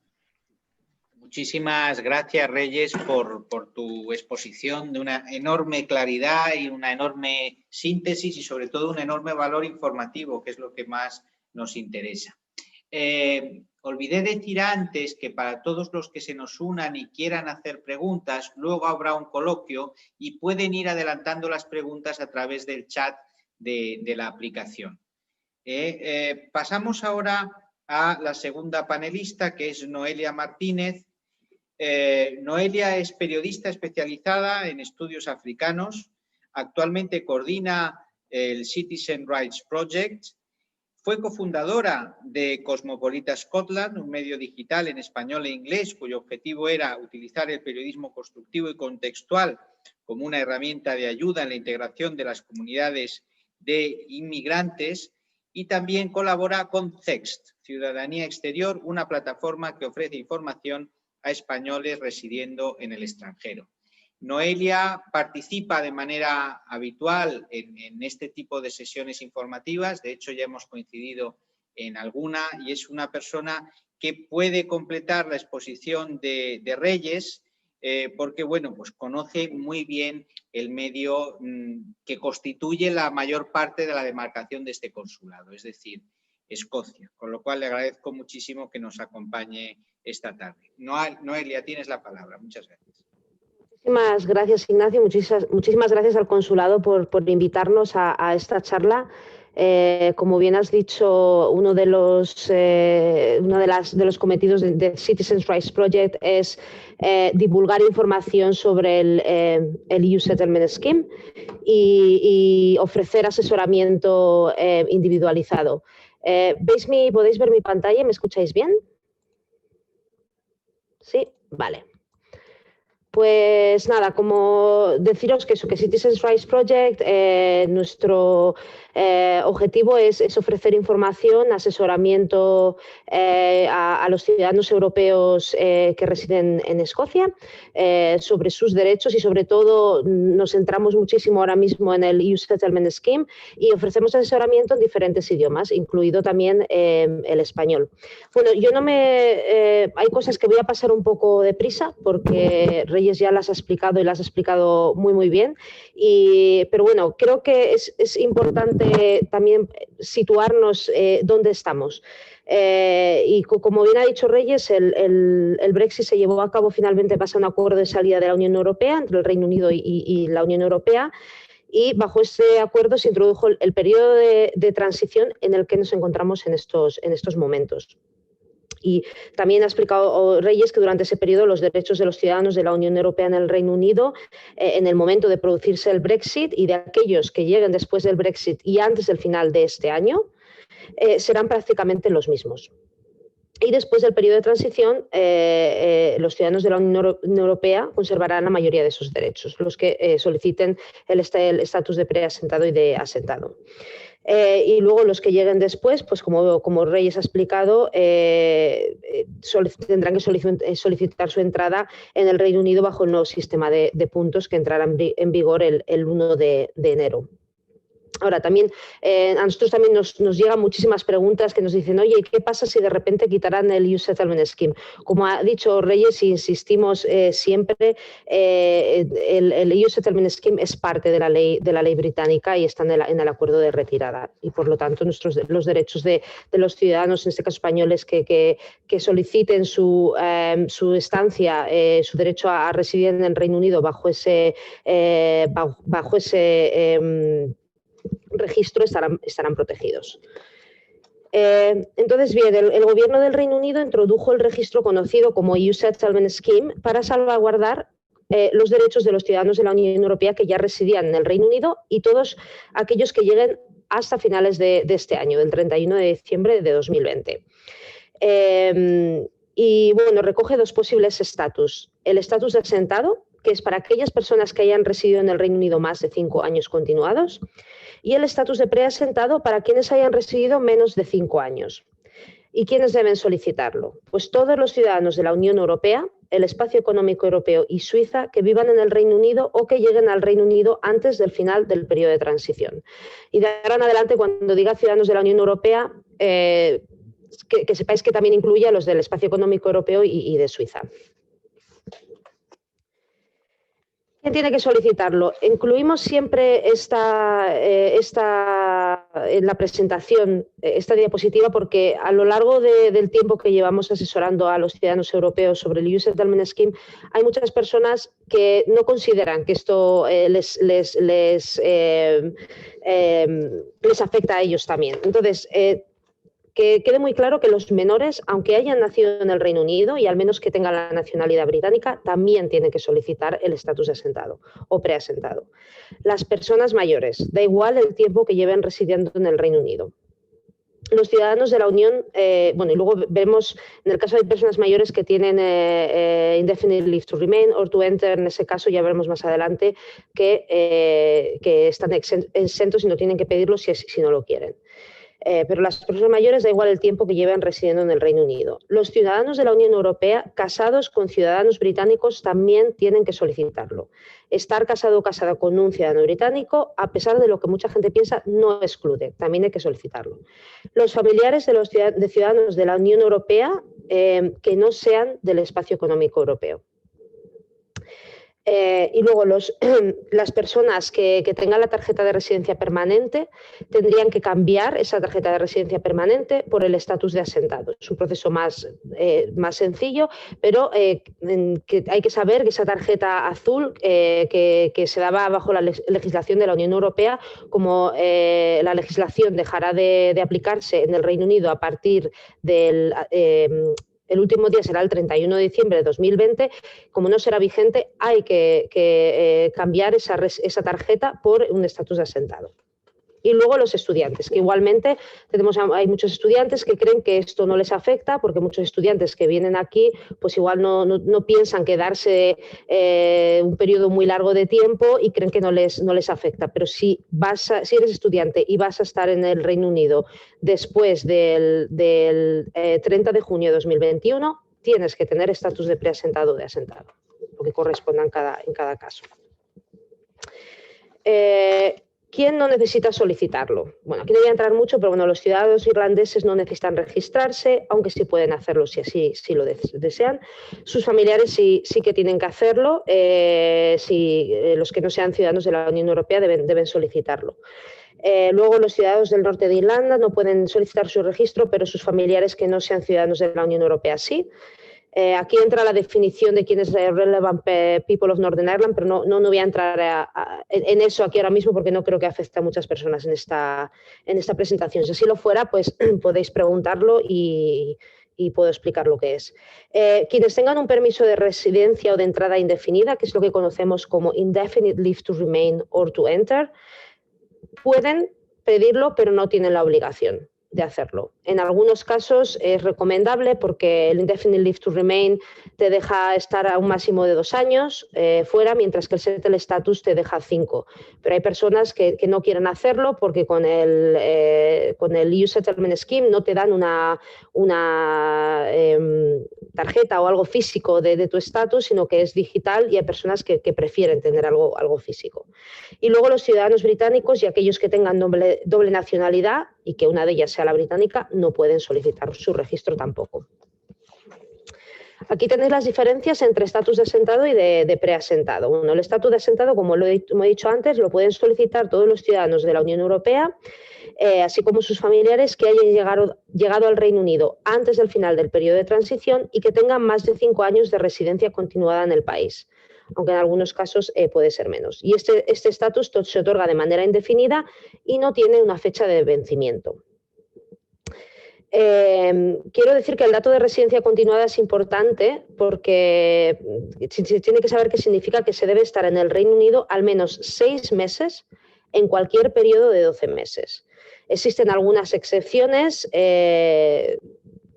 Muchísimas gracias, Reyes, por tu exposición de una enorme claridad y una enorme síntesis y sobre todo un enorme valor informativo, que es lo que más nos interesa. Olvidé decir antes que para todos los que se nos unan y quieran hacer preguntas, luego habrá un coloquio y pueden ir adelantando las preguntas a través del chat de la aplicación. Pasamos ahora a la segunda panelista, que es Noelia Martínez. Noelia es periodista especializada en estudios africanos. Actualmente coordina el Citizen Rights Project. Fue cofundadora de Cosmopolita Scotland, un medio digital en español e inglés cuyo objetivo era utilizar el periodismo constructivo y contextual como una herramienta de ayuda en la integración de las comunidades de inmigrantes, y también colabora con CEXT, Ciudadanía Exterior, una plataforma que ofrece información a españoles residiendo en el extranjero. Noelia participa de manera habitual en este tipo de sesiones informativas, de hecho ya hemos coincidido en alguna, y es una persona que puede completar la exposición de Reyes porque bueno, pues conoce muy bien el medio que constituye la mayor parte de la demarcación de este consulado, es decir, Escocia, con lo cual le agradezco muchísimo que nos acompañe esta tarde. Noelia, tienes la palabra. Muchas gracias. Muchísimas gracias, Ignacio. Muchísimas gracias al consulado por invitarnos a esta charla. Como bien has dicho, uno de los cometidos de Citizens Rights Project es divulgar información sobre el EU Settlement Scheme y ofrecer asesoramiento individualizado. ¿Podéis ver mi pantalla? ¿Me escucháis bien? Sí, vale. Pues nada, como deciros que Citizens Rights Project, nuestro objetivo es ofrecer información, asesoramiento a los ciudadanos europeos que residen en Escocia sobre sus derechos y sobre todo nos centramos muchísimo ahora mismo en el EU Settlement Scheme y ofrecemos asesoramiento en diferentes idiomas, incluido también el español. Bueno, hay cosas que voy a pasar un poco deprisa porque Reyes ya las ha explicado y las ha explicado muy bien, pero bueno, creo que es importante también situarnos dónde estamos. Y como bien ha dicho Reyes, el Brexit se llevó a cabo finalmente base a un acuerdo de salida de la Unión Europea entre el Reino Unido y la Unión Europea, y bajo este acuerdo se introdujo el periodo de transición en el que nos encontramos en estos momentos. Y también ha explicado Reyes que durante ese periodo los derechos de los ciudadanos de la Unión Europea en el Reino Unido, en el momento de producirse el Brexit y de aquellos que lleguen después del Brexit y antes del final de este año, serán prácticamente los mismos. Y después del periodo de transición, los ciudadanos de la Unión Europea conservarán la mayoría de sus derechos, los que soliciten el estatus de preasentado y de asentado. Y luego los que lleguen después, pues como Reyes ha explicado, tendrán que solicitar su entrada en el Reino Unido bajo el nuevo sistema de puntos que entrará en vigor el 1 de enero. Ahora, también a nosotros también nos llegan muchísimas preguntas que nos dicen, oye, ¿qué pasa si de repente quitaran el EU Settlement Scheme? Como ha dicho Reyes, insistimos siempre, el EU Settlement Scheme es parte de la ley británica y está en el acuerdo de retirada. Y por lo tanto, los derechos de los ciudadanos, en este caso españoles, que soliciten su estancia, su derecho a residir en el Reino Unido bajo ese registro estarán protegidos. Entonces, bien, el Gobierno del Reino Unido introdujo el registro conocido como EU Settlement Scheme para salvaguardar los derechos de los ciudadanos de la Unión Europea que ya residían en el Reino Unido y todos aquellos que lleguen hasta finales de este año, del 31 de diciembre de 2020. Y bueno, recoge dos posibles estatus. El estatus de asentado, que es para aquellas personas que hayan residido en el Reino Unido más de 5 años continuados, y el estatus de preasentado para quienes hayan residido menos de 5 años. ¿Y quiénes deben solicitarlo? Pues todos los ciudadanos de la Unión Europea, el Espacio Económico Europeo y Suiza que vivan en el Reino Unido o que lleguen al Reino Unido antes del final del periodo de transición. Y de ahora en adelante, cuando diga ciudadanos de la Unión Europea, que sepáis que también incluye a los del Espacio Económico Europeo y de Suiza. ¿Quién tiene que solicitarlo? Incluimos siempre en la presentación esta diapositiva porque a lo largo del tiempo que llevamos asesorando a los ciudadanos europeos sobre el EU Settlement Scheme, hay muchas personas que no consideran que esto les afecta a ellos también. Entonces, que quede muy claro que los menores, aunque hayan nacido en el Reino Unido y al menos que tengan la nacionalidad británica, también tienen que solicitar el estatus de asentado o preasentado. Las personas mayores, da igual el tiempo que lleven residiendo en el Reino Unido. Los ciudadanos de la Unión, bueno, y luego vemos en el caso de personas mayores que tienen indefinite leave to remain or to enter, en ese caso ya veremos más adelante que están exentos y no tienen que pedirlo si no lo quieren. Pero las personas mayores da igual el tiempo que lleven residiendo en el Reino Unido. Los ciudadanos de la Unión Europea casados con ciudadanos británicos también tienen que solicitarlo. Estar casado o casada con un ciudadano británico, a pesar de lo que mucha gente piensa, no excluye, también hay que solicitarlo. Los familiares de ciudadanos de la Unión Europea que no sean del Espacio Económico Europeo. Y luego las personas que tengan la tarjeta de residencia permanente tendrían que cambiar esa tarjeta de residencia permanente por el estatus de asentado. Es un proceso más sencillo, pero que hay que saber que esa tarjeta azul que se daba bajo la legislación de la Unión Europea, como la legislación dejará de aplicarse en el Reino Unido a partir del... el último día será el 31 de diciembre de 2020, como no será vigente, hay que cambiar esa tarjeta por un estatus de asentado. Y luego los estudiantes, que igualmente hay muchos estudiantes que creen que esto no les afecta, porque muchos estudiantes que vienen aquí pues igual no piensan quedarse un periodo muy largo de tiempo y creen que no les afecta. Pero si eres estudiante y vas a estar en el Reino Unido después del 30 de junio de 2021, tienes que tener estatus de preasentado o de asentado, lo que corresponda en cada caso. ¿Quién no necesita solicitarlo? Bueno, aquí no voy a entrar mucho, pero bueno, los ciudadanos irlandeses no necesitan registrarse, aunque sí pueden hacerlo si lo desean. Sus familiares sí que tienen que hacerlo, los que no sean ciudadanos de la Unión Europea deben solicitarlo. Luego los ciudadanos del norte de Irlanda no pueden solicitar su registro, pero sus familiares que no sean ciudadanos de la Unión Europea sí. Aquí entra la definición de quién es Relevant People of Northern Ireland, pero no voy a entrar en eso aquí ahora mismo porque no creo que afecte a muchas personas en esta presentación. Si así lo fuera, pues podéis preguntarlo y puedo explicar lo que es. Quienes tengan un permiso de residencia o de entrada indefinida, que es lo que conocemos como Indefinite Leave to Remain or to Enter, pueden pedirlo, pero no tienen la obligación de hacerlo. En algunos casos es recomendable porque el Indefinite Leave to Remain te deja estar a un máximo de 2 años fuera, mientras que el Settled Status te deja 5. Pero hay personas que no quieren hacerlo porque con el EU Settlement Scheme no te dan una tarjeta o algo físico de tu estatus, sino que es digital, y hay personas que prefieren tener algo físico. Y luego los ciudadanos británicos y aquellos que tengan doble nacionalidad y que una de ellas sea la británica, no pueden solicitar su registro tampoco. Aquí tenéis las diferencias entre estatus de asentado y de preasentado. Bueno, el estatus de asentado, como he dicho antes, lo pueden solicitar todos los ciudadanos de la Unión Europea, así como sus familiares que hayan llegado al Reino Unido antes del final del periodo de transición y que tengan más de 5 años de residencia continuada en el país, aunque en algunos casos puede ser menos. Y este estatus se otorga de manera indefinida y no tiene una fecha de vencimiento. Quiero decir que el dato de residencia continuada es importante porque se tiene que saber que significa que se debe estar en el Reino Unido al menos 6 meses en cualquier periodo de 12 meses. Existen algunas excepciones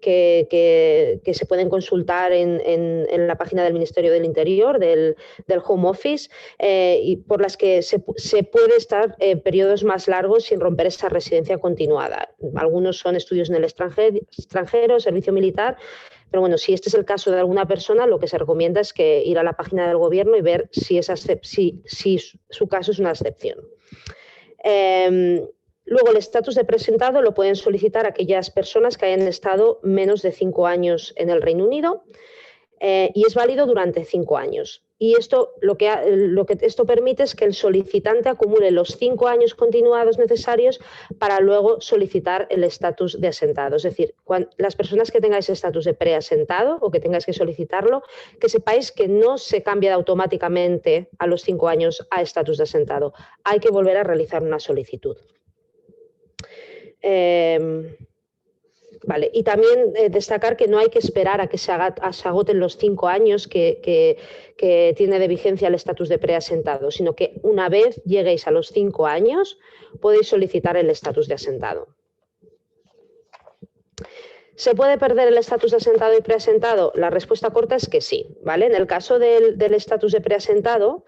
que se pueden consultar en la página del Ministerio del Interior, del Home Office, y por las que se puede estar periodos más largos sin romper esa residencia continuada. Algunos son estudios en el extranjero, servicio militar, pero bueno, si este es el caso de alguna persona, lo que se recomienda es que ir a la página del Gobierno y ver si su caso es una excepción. Luego, el estatus de presentado lo pueden solicitar aquellas personas que hayan estado menos de 5 años en el Reino Unido y es válido durante 5 años. Y esto lo que esto permite es que el solicitante acumule los 5 años continuados necesarios para luego solicitar el estatus de asentado. Es decir, las personas que tengáis estatus de preasentado o que tengáis que solicitarlo, que sepáis que no se cambia automáticamente a los 5 años a estatus de asentado. Hay que volver a realizar una solicitud. Vale. Y también destacar que no hay que esperar a que se agoten los 5 años que tiene de vigencia el estatus de preasentado, sino que una vez lleguéis a los 5 años podéis solicitar el estatus de asentado. ¿Se puede perder el estatus de asentado y preasentado? La respuesta corta es que sí, ¿vale? En el caso del estatus de preasentado,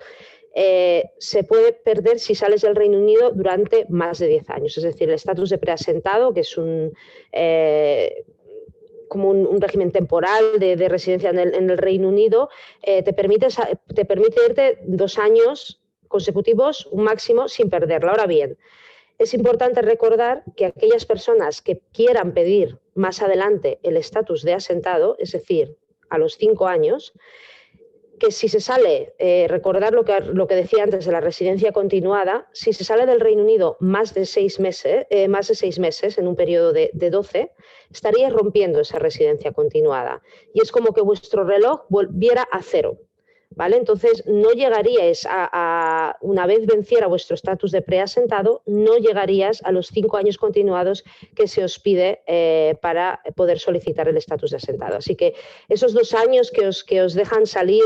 se puede perder si sales del Reino Unido durante más de 10 años. Es decir, el estatus de preasentado, que es como un régimen temporal de residencia en el Reino Unido, te permite irte 2 años consecutivos, un máximo, sin perderlo. Ahora bien, es importante recordar que aquellas personas que quieran pedir más adelante el estatus de asentado, es decir, a los 5 años, que si se sale, recordar lo que decía antes de la residencia continuada, si se sale del Reino Unido más de 6 meses en un periodo de 12, estaríais rompiendo esa residencia continuada. Y es como que vuestro reloj volviera a 0. ¿Vale? Entonces, no llegaríais una vez venciera vuestro estatus de preasentado, no llegarías a los 5 años continuados que se os pide para poder solicitar el estatus de asentado. Así que esos 2 años que os dejan salir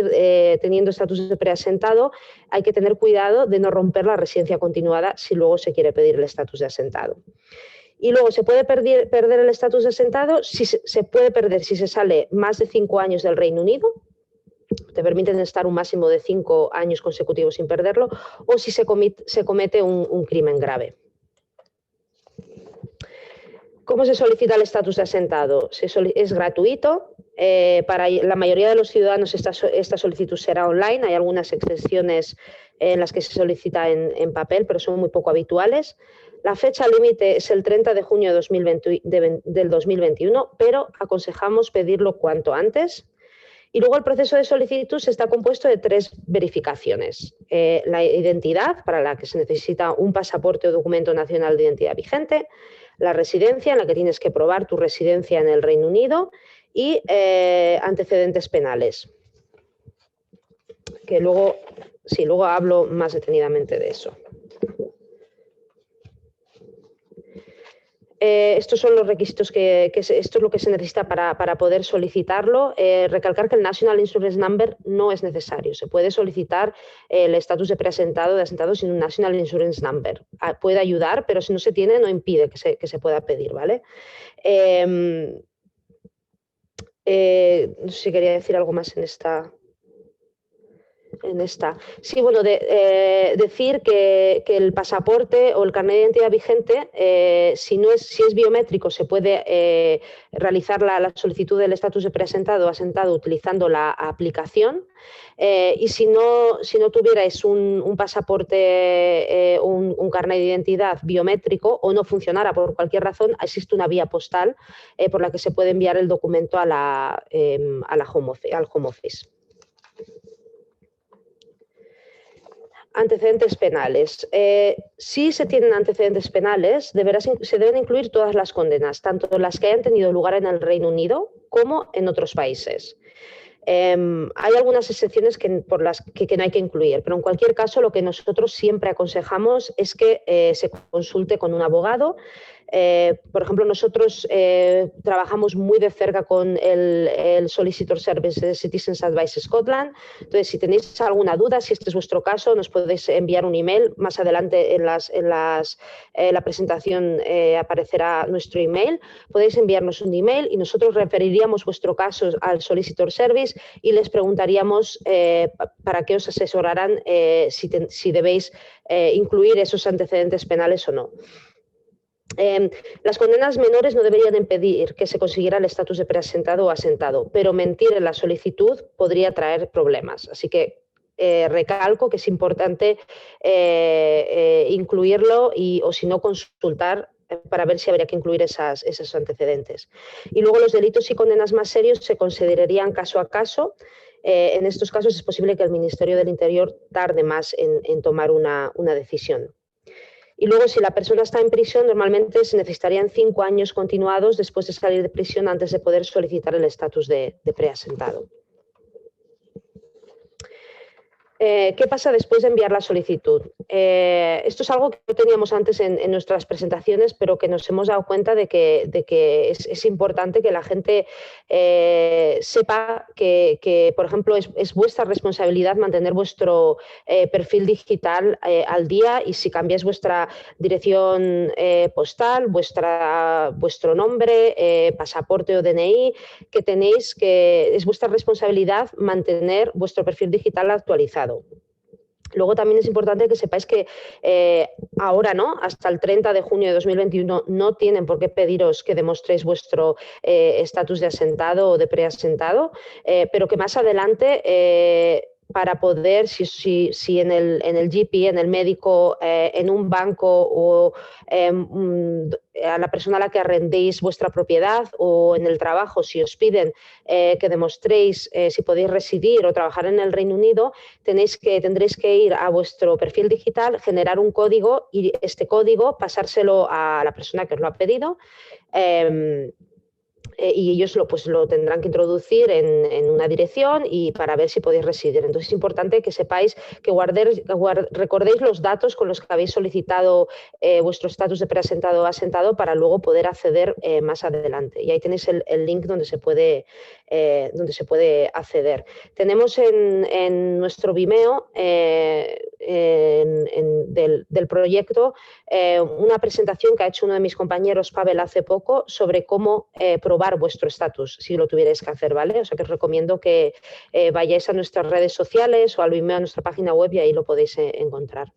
teniendo estatus de preasentado, hay que tener cuidado de no romper la residencia continuada si luego se quiere pedir el estatus de asentado. Y luego, ¿se puede perder el estatus de asentado? Se puede perder si se sale más de 5 años del Reino Unido. Te permiten estar un máximo de 5 años consecutivos sin perderlo, o si se comete un crimen grave. ¿Cómo se solicita el estatus de asentado? Es gratuito. Para la mayoría de los ciudadanos esta solicitud será online. Hay algunas excepciones en las que se solicita en papel, pero son muy poco habituales. La fecha límite es el 30 de junio del 2021, pero aconsejamos pedirlo cuanto antes. Y luego el proceso de solicitud está compuesto de 3 verificaciones. La identidad, para la que se necesita un pasaporte o documento nacional de identidad vigente, la residencia, en la que tienes que probar tu residencia en el Reino Unido, y antecedentes penales. Que luego hablo más detenidamente de eso. Estos son los requisitos esto es lo que se necesita para poder solicitarlo. Recalcar que el National Insurance Number no es necesario. Se puede solicitar el estatus de asentado sin un National Insurance Number. Puede ayudar, pero si no se tiene, no impide que se pueda pedir, ¿vale? No sé si quería decir algo más en esta. Sí, bueno, decir que el pasaporte o el carnet de identidad vigente, si es biométrico, se puede realizar la solicitud del estatus de preasentado o asentado utilizando la aplicación. Y si no tuvierais un pasaporte, un carnet de identidad biométrico o no funcionara por cualquier razón, existe una vía postal por la que se puede enviar el documento al Home Office. Antecedentes penales. Si se tienen antecedentes penales, se deben incluir todas las condenas, tanto las que hayan tenido lugar en el Reino Unido como en otros países. Hay algunas excepciones por las que no hay que incluir, pero en cualquier caso lo que nosotros siempre aconsejamos es que se consulte con un abogado Por ejemplo, nosotros trabajamos muy de cerca con el Solicitor Service de Citizens Advice Scotland. Entonces, si tenéis alguna duda, si este es vuestro caso, nos podéis enviar un email. Más adelante en la presentación aparecerá nuestro email. Podéis enviarnos un email y nosotros referiríamos vuestro caso al Solicitor Service y les preguntaríamos para que os asesoraran si debéis incluir esos antecedentes penales o no. Las condenas menores no deberían impedir que se consiguiera el estatus de preasentado o asentado, pero mentir en la solicitud podría traer problemas. Así que recalco que es importante incluirlo o si no consultar para ver si habría que incluir esos antecedentes. Y luego los delitos y condenas más serios se considerarían caso a caso. En estos casos es posible que el Ministerio del Interior tarde más en tomar una decisión. Y luego, si la persona está en prisión, normalmente se necesitarían 5 años continuados después de salir de prisión antes de poder solicitar el estatus de preasentado. ¿Qué pasa después de enviar la solicitud? Esto es algo que no teníamos antes en nuestras presentaciones, pero que nos hemos dado cuenta de que es importante que la gente sepa que, por ejemplo, es vuestra responsabilidad mantener vuestro perfil digital al día, y si cambiáis vuestra dirección postal, vuestro nombre, pasaporte o DNI, es vuestra responsabilidad mantener vuestro perfil digital actualizado. Luego también es importante que sepáis que ahora, hasta el 30 de junio de 2021 no tienen por qué pediros que demostréis vuestro estatus de asentado o de preasentado, pero que más adelante para poder, si en el GP, en el médico, en un banco o a la persona a la que arrendéis vuestra propiedad, o en el trabajo, si os piden que demostréis si podéis residir o trabajar en el Reino Unido, tendréis que ir a vuestro perfil digital, generar un código y este código pasárselo a la persona que os lo ha pedido. Y ellos lo tendrán que introducir en una dirección y para ver si podéis residir. Entonces es importante que sepáis que recordéis los datos con los que habéis solicitado vuestro estatus de preasentado o asentado para luego poder acceder más adelante. Y ahí tenéis el link donde se puede acceder. Tenemos en nuestro Vimeo del proyecto una presentación que ha hecho uno de mis compañeros, Pavel, hace poco sobre cómo probar vuestro estatus, si lo tuvierais que hacer, ¿vale? O sea que os recomiendo que vayáis a nuestras redes sociales o al Vimeo, a nuestra página web, y ahí lo podéis encontrar.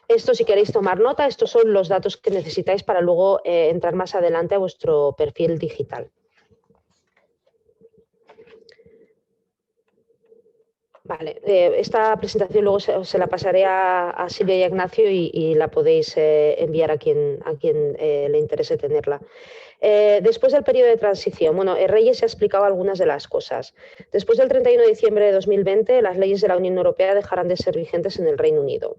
Esto, si queréis tomar nota, estos son los datos que necesitáis para luego entrar más adelante a vuestro perfil digital. Vale, esta presentación luego se la pasaré a Silvia y a Ignacio y la podéis enviar a quien le interese tenerla. Después del periodo de transición, Reyes se ha explicado algunas de las cosas. Después del 31 de diciembre de 2020, las leyes de la Unión Europea dejarán de ser vigentes en el Reino Unido.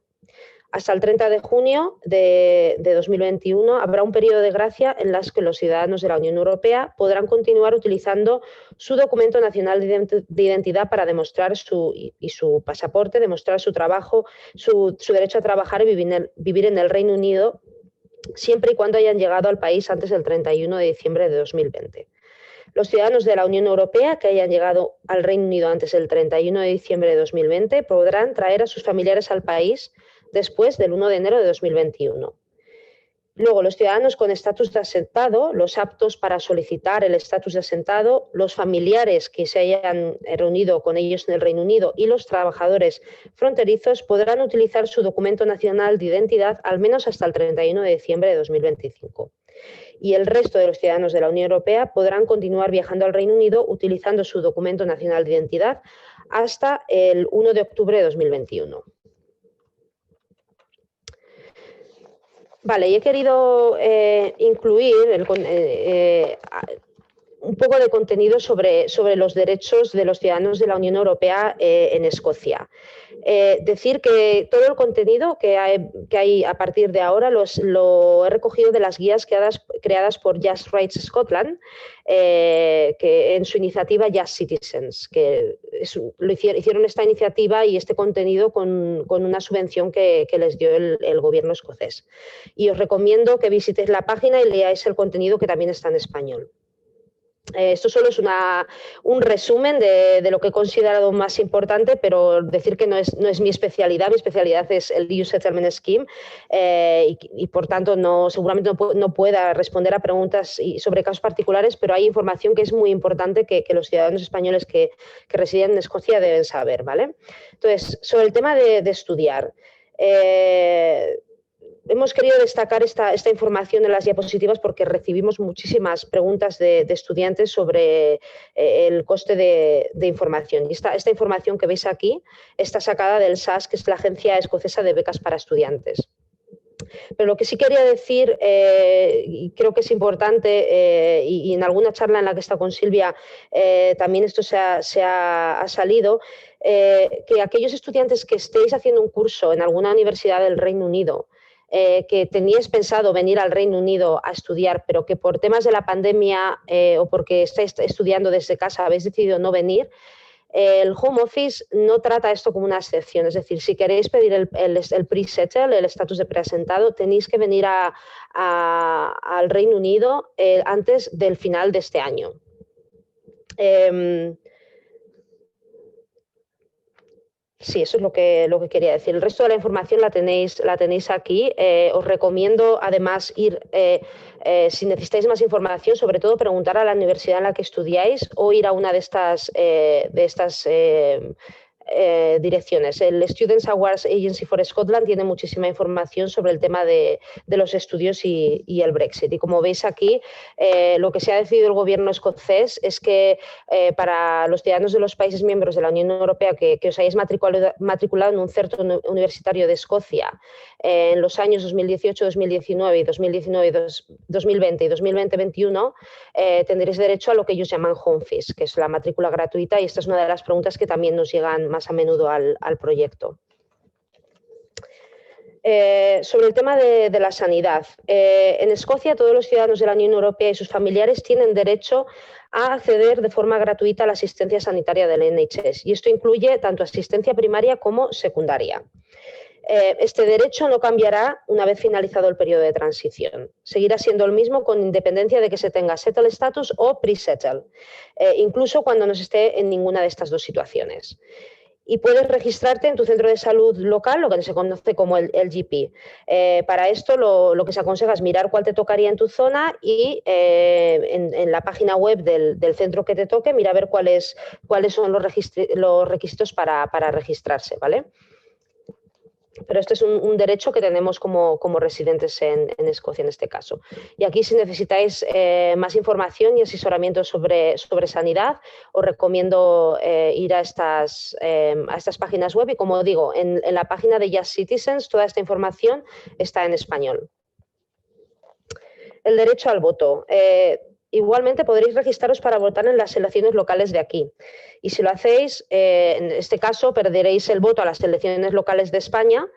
Hasta el 30 de junio de 2021 habrá un periodo de gracia en las que los ciudadanos de la Unión Europea podrán continuar utilizando su documento nacional de identidad para demostrar su pasaporte, demostrar su trabajo, su derecho a trabajar y vivir en el Reino Unido, siempre y cuando hayan llegado al país antes del 31 de diciembre de 2020. Los ciudadanos de la Unión Europea que hayan llegado al Reino Unido antes del 31 de diciembre de 2020 podrán traer a sus familiares al país después del 1 de enero de 2021. Luego, los ciudadanos con estatus de asentado, los aptos para solicitar el estatus de asentado, los familiares que se hayan reunido con ellos en el Reino Unido y los trabajadores fronterizos podrán utilizar su documento nacional de identidad al menos hasta el 31 de diciembre de 2025. Y el resto de los ciudadanos de la Unión Europea podrán continuar viajando al Reino Unido utilizando su documento nacional de identidad hasta el 1 de octubre de 2021. Vale, y he querido incluir un poco de contenido sobre los derechos de los ciudadanos de la Unión Europea en Escocia. Decir que todo el contenido que hay a partir de ahora lo he recogido de las guías creadas por Just Rights Scotland, que en su iniciativa Just Citizens, que hicieron esta iniciativa y este contenido con una subvención que les dio el gobierno escocés. Y os recomiendo que visitéis la página y leáis el contenido, que también está en español. Esto solo es un resumen de lo que he considerado más importante, pero decir que no es mi especialidad es el EU Settlement Scheme, y por tanto seguramente no pueda responder a preguntas sobre casos particulares, pero hay información que es muy importante que los ciudadanos españoles que residen en Escocia deben saber, ¿vale? Entonces, sobre el tema de estudiar, hemos querido destacar esta información en las diapositivas porque recibimos muchísimas preguntas de estudiantes sobre el coste de información. Y esta información que veis aquí está sacada del SAS, que es la Agencia Escocesa de Becas para Estudiantes. Pero lo que sí quería decir, y creo que es importante, y en alguna charla en la que he estado con Silvia también esto se ha salido, que aquellos estudiantes que estéis haciendo un curso en alguna universidad del Reino Unido, que teníais pensado venir al Reino Unido a estudiar, pero que por temas de la pandemia o porque estáis estudiando desde casa habéis decidido no venir, el Home Office no trata esto como una excepción. Es decir, si queréis pedir el pre-settle, el estatus de preasentado, tenéis que venir al Reino Unido antes del final de este año. Sí, eso es lo que quería decir. El resto de la información la tenéis aquí. Os recomiendo además ir, si necesitáis más información, sobre todo preguntar a la universidad en la que estudiáis o ir a una de estas direcciones. El Students Awards Agency for Scotland tiene muchísima información sobre el tema de los estudios y el Brexit. Y como veis aquí, lo que se ha decidido el gobierno escocés es que para los ciudadanos de los países miembros de la Unión Europea que os hayáis matriculado en un centro universitario de Escocia en los años 2018, 2019 y 2020 y 2020-21, tendréis derecho a lo que ellos llaman Home Fees, que es la matrícula gratuita, y esta es una de las preguntas que también nos llegan más a menudo al proyecto. Sobre el tema de la sanidad. En Escocia, todos los ciudadanos de la Unión Europea y sus familiares tienen derecho a acceder de forma gratuita a la asistencia sanitaria del NHS, y esto incluye tanto asistencia primaria como secundaria. Este derecho no cambiará una vez finalizado el periodo de transición. Seguirá siendo el mismo con independencia de que se tenga settle status o pre-settle, incluso cuando no se esté en ninguna de estas dos situaciones. Y puedes registrarte en tu centro de salud local, lo que se conoce como el GP. Para esto lo que se aconseja es mirar cuál te tocaría en tu zona y en la página web del centro que te toque, mira a ver cuáles son los requisitos para registrarse, ¿vale? Pero este es un derecho que tenemos como residentes en Escocia en este caso. Y aquí, si necesitáis más información y asesoramiento sobre sanidad, os recomiendo ir a estas páginas web, y como digo, en la página de Just Citizens toda esta información está en español. El derecho al voto. Igualmente podréis registraros para votar en las elecciones locales de aquí. Y si lo hacéis, en este caso perderéis el voto a las elecciones locales de España,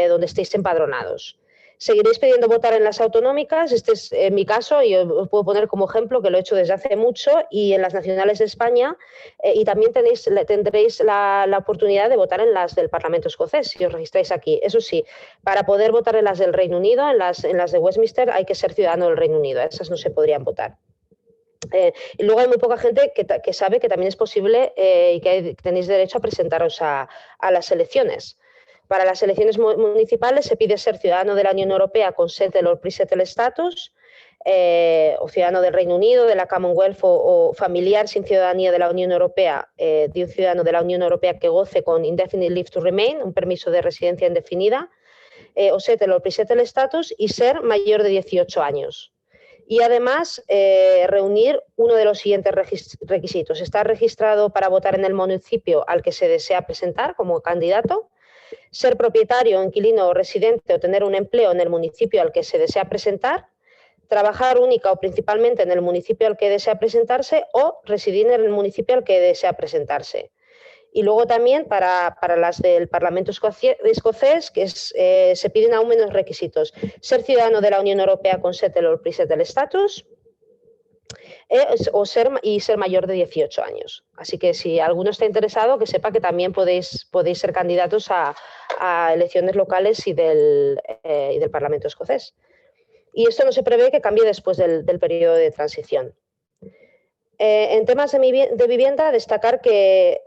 donde estéis empadronados. Seguiréis pudiendo votar en las autonómicas, este es mi caso, y os puedo poner como ejemplo que lo he hecho desde hace mucho, y en las nacionales de España, y también tendréis la oportunidad de votar en las del Parlamento escocés, si os registráis aquí. Eso sí, para poder votar en las del Reino Unido, en las de Westminster, hay que ser ciudadano del Reino Unido, esas no se podrían votar. Y luego hay muy poca gente que sabe que también es posible y que tenéis derecho a presentaros a las elecciones. Para las elecciones municipales se pide ser ciudadano de la Unión Europea con settle o pre-settle status, o ciudadano del Reino Unido, de la Commonwealth, o familiar sin ciudadanía de la Unión Europea, de un ciudadano de la Unión Europea que goce con indefinite leave to remain, un permiso de residencia indefinida, o settle o pre-settle status, y ser mayor de 18 años. Y además reunir uno de los siguientes requisitos: estar registrado para votar en el municipio al que se desea presentar como candidato, ser propietario, inquilino o residente o tener un empleo en el municipio al que se desea presentar, trabajar única o principalmente en el municipio al que desea presentarse o residir en el municipio al que desea presentarse. Y luego también para las del Parlamento escocés, que se piden aún menos requisitos. Ser ciudadano de la Unión Europea con settle o pre-settle status y ser mayor de 18 años. Así que si alguno está interesado, que sepa que también podéis ser candidatos a elecciones locales y del Parlamento escocés. Y esto no se prevé que cambie después del periodo de transición. En temas de vivienda, destacar que,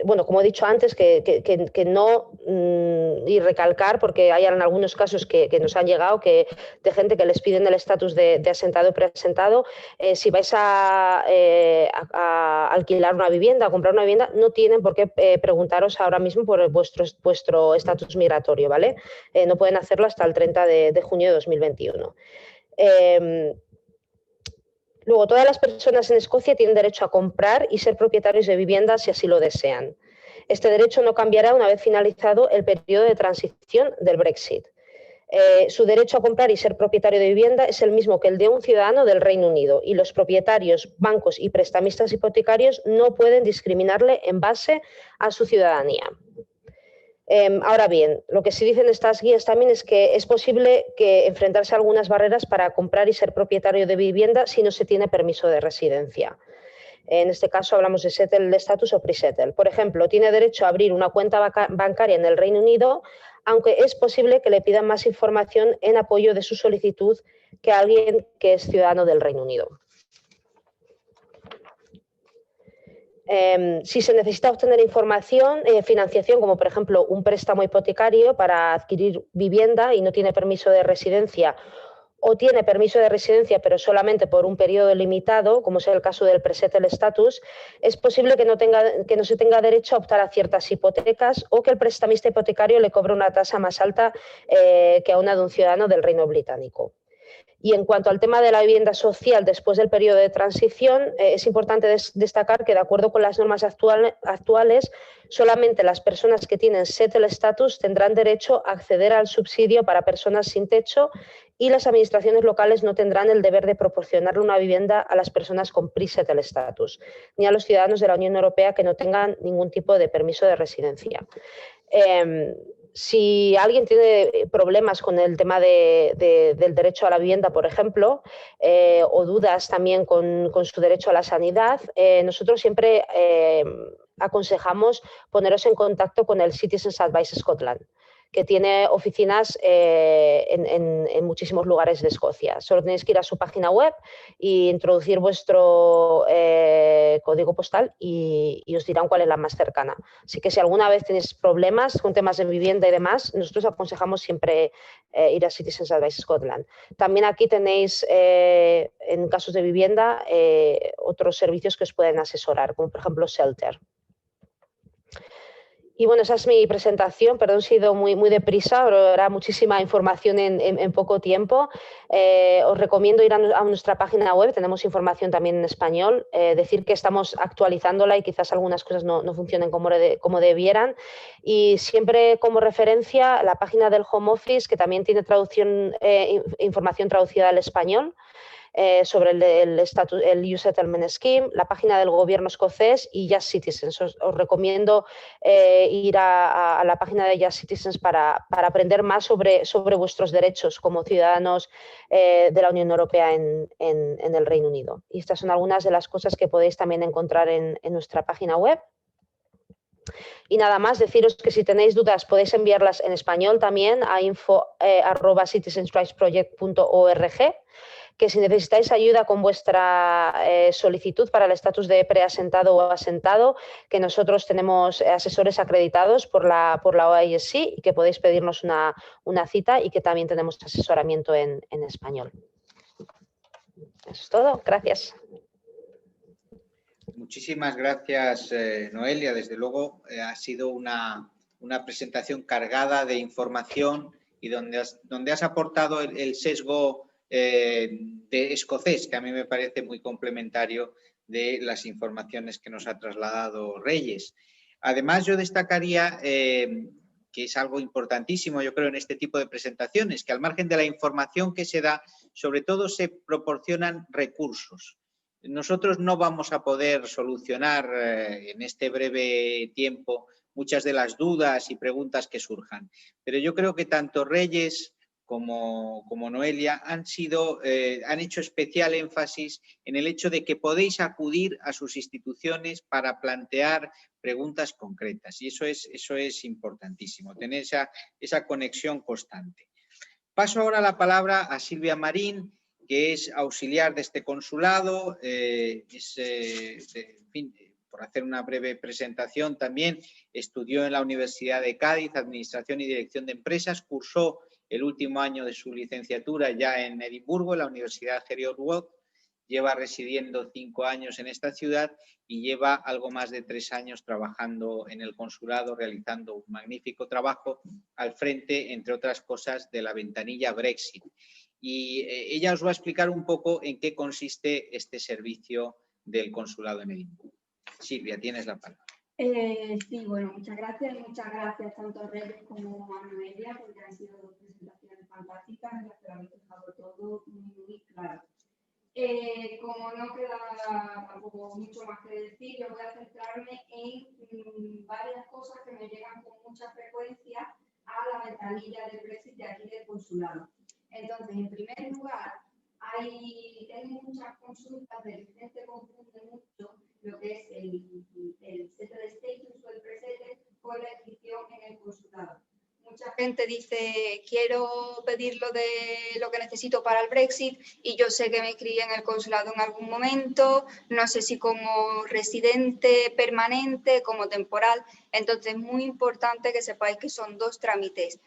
bueno, como he dicho antes, que no, y recalcar, porque hay en algunos casos que nos han llegado de gente que les piden el estatus de asentado y preasentado, si vais a alquilar una vivienda, a comprar una vivienda, no tienen por qué preguntaros ahora mismo por vuestro estatus migratorio, ¿vale? No pueden hacerlo hasta el 30 de junio de 2021. Luego, todas las personas en Escocia tienen derecho a comprar y ser propietarios de viviendas si así lo desean. Este derecho no cambiará una vez finalizado el periodo de transición del Brexit. Su derecho a comprar y ser propietario de vivienda es el mismo que el de un ciudadano del Reino Unido y los propietarios, bancos y prestamistas hipotecarios no pueden discriminarle en base a su ciudadanía. Ahora bien, lo que sí dicen estas guías también es que es posible enfrentarse a algunas barreras para comprar y ser propietario de vivienda si no se tiene permiso de residencia. En este caso hablamos de settle status o pre-settle. Por ejemplo, tiene derecho a abrir una cuenta bancaria en el Reino Unido, aunque es posible que le pidan más información en apoyo de su solicitud que a alguien que es ciudadano del Reino Unido. Si se necesita obtener financiación, como por ejemplo un préstamo hipotecario para adquirir vivienda y no tiene permiso de residencia, o tiene permiso de residencia pero solamente por un periodo limitado, como es el caso del pre-settle status, es posible que no se tenga derecho a optar a ciertas hipotecas o que el prestamista hipotecario le cobre una tasa más alta que a una de un ciudadano del Reino Británico. Y en cuanto al tema de la vivienda social después del periodo de transición, es importante destacar que, de acuerdo con las normas actuales, solamente las personas que tienen settle status tendrán derecho a acceder al subsidio para personas sin techo y las administraciones locales no tendrán el deber de proporcionarle una vivienda a las personas con pre-settle status, ni a los ciudadanos de la Unión Europea que no tengan ningún tipo de permiso de residencia. Si alguien tiene problemas con el tema del derecho a la vivienda, por ejemplo, o dudas también con su derecho a la sanidad, nosotros siempre aconsejamos poneros en contacto con el Citizens Advice Scotland, que tiene oficinas en muchísimos lugares de Escocia. Solo tenéis que ir a su página web e introducir vuestro código postal y os dirán cuál es la más cercana. Así que si alguna vez tenéis problemas con temas de vivienda y demás, nosotros aconsejamos siempre ir a Citizens Advice Scotland. También aquí tenéis, en casos de vivienda, otros servicios que os pueden asesorar, como por ejemplo Shelter. Y bueno, esa es mi presentación, perdón si he ido muy deprisa, pero era muchísima información en poco tiempo. Os recomiendo ir a nuestra página web, tenemos información también en español, decir que estamos actualizándola y quizás algunas cosas no funcionen como debieran. Y siempre como referencia la página del Home Office, que también tiene información traducida al español. Sobre el Youth Settlement Scheme, la página del gobierno escocés y Just Citizens. Os recomiendo ir a la página de Just Citizens para aprender más sobre vuestros derechos como ciudadanos de la Unión Europea en el Reino Unido. Y estas son algunas de las cosas que podéis también encontrar en nuestra página web. Y nada más, deciros que si tenéis dudas podéis enviarlas en español también a info@citizensrightsproject.org, que si necesitáis ayuda con vuestra solicitud para el estatus de preasentado o asentado, que nosotros tenemos asesores acreditados por la OISC y que podéis pedirnos una cita y que también tenemos asesoramiento en español. Eso es todo. Gracias. Muchísimas gracias, Noelia. Desde luego ha sido una presentación cargada de información y donde has aportado el sesgo de escocés, que a mí me parece muy complementario de las informaciones que nos ha trasladado Reyes. Además, yo destacaría que es algo importantísimo, yo creo, en este tipo de presentaciones, que al margen de la información que se da, sobre todo se proporcionan recursos. Nosotros no vamos a poder solucionar en este breve tiempo muchas de las dudas y preguntas que surjan, pero yo creo que tanto Reyes como Noelia han hecho especial énfasis en el hecho de que podéis acudir a sus instituciones para plantear preguntas concretas, y eso es importantísimo, tener esa conexión constante. Paso ahora la palabra a Silvia Marín, que es auxiliar de este consulado, en fin, por hacer una breve presentación también, estudió en la Universidad de Cádiz Administración y Dirección de Empresas, cursó el último año de su licenciatura ya en Edimburgo, en la Universidad Heriot-Watt, lleva residiendo 5 años en esta ciudad y lleva algo más de 3 años trabajando en el consulado, realizando un magnífico trabajo al frente, entre otras cosas, de la ventanilla Brexit. Y ella os va a explicar un poco en qué consiste este servicio del consulado en Edimburgo. Silvia, tienes la palabra. Sí, bueno, muchas gracias tanto a Reyes como a Noelia, porque han sido dos presentaciones fantásticas en las que lo habéis dejado todo muy claro. Como no queda tampoco mucho más que decir, yo voy a centrarme en varias cosas que me llegan con mucha frecuencia a la ventanilla del Brexit de aquí del consulado. Entonces, en primer lugar, tengo muchas consultas de que gente confunde mucho lo que es el settled status o el pre-settled con la inscripción en el consulado. Mucha gente dice, quiero pedir lo que necesito para el Brexit y yo sé que me inscribí en el consulado en algún momento, no sé si como residente permanente, como temporal. Entonces es muy importante que sepáis que son dos trámites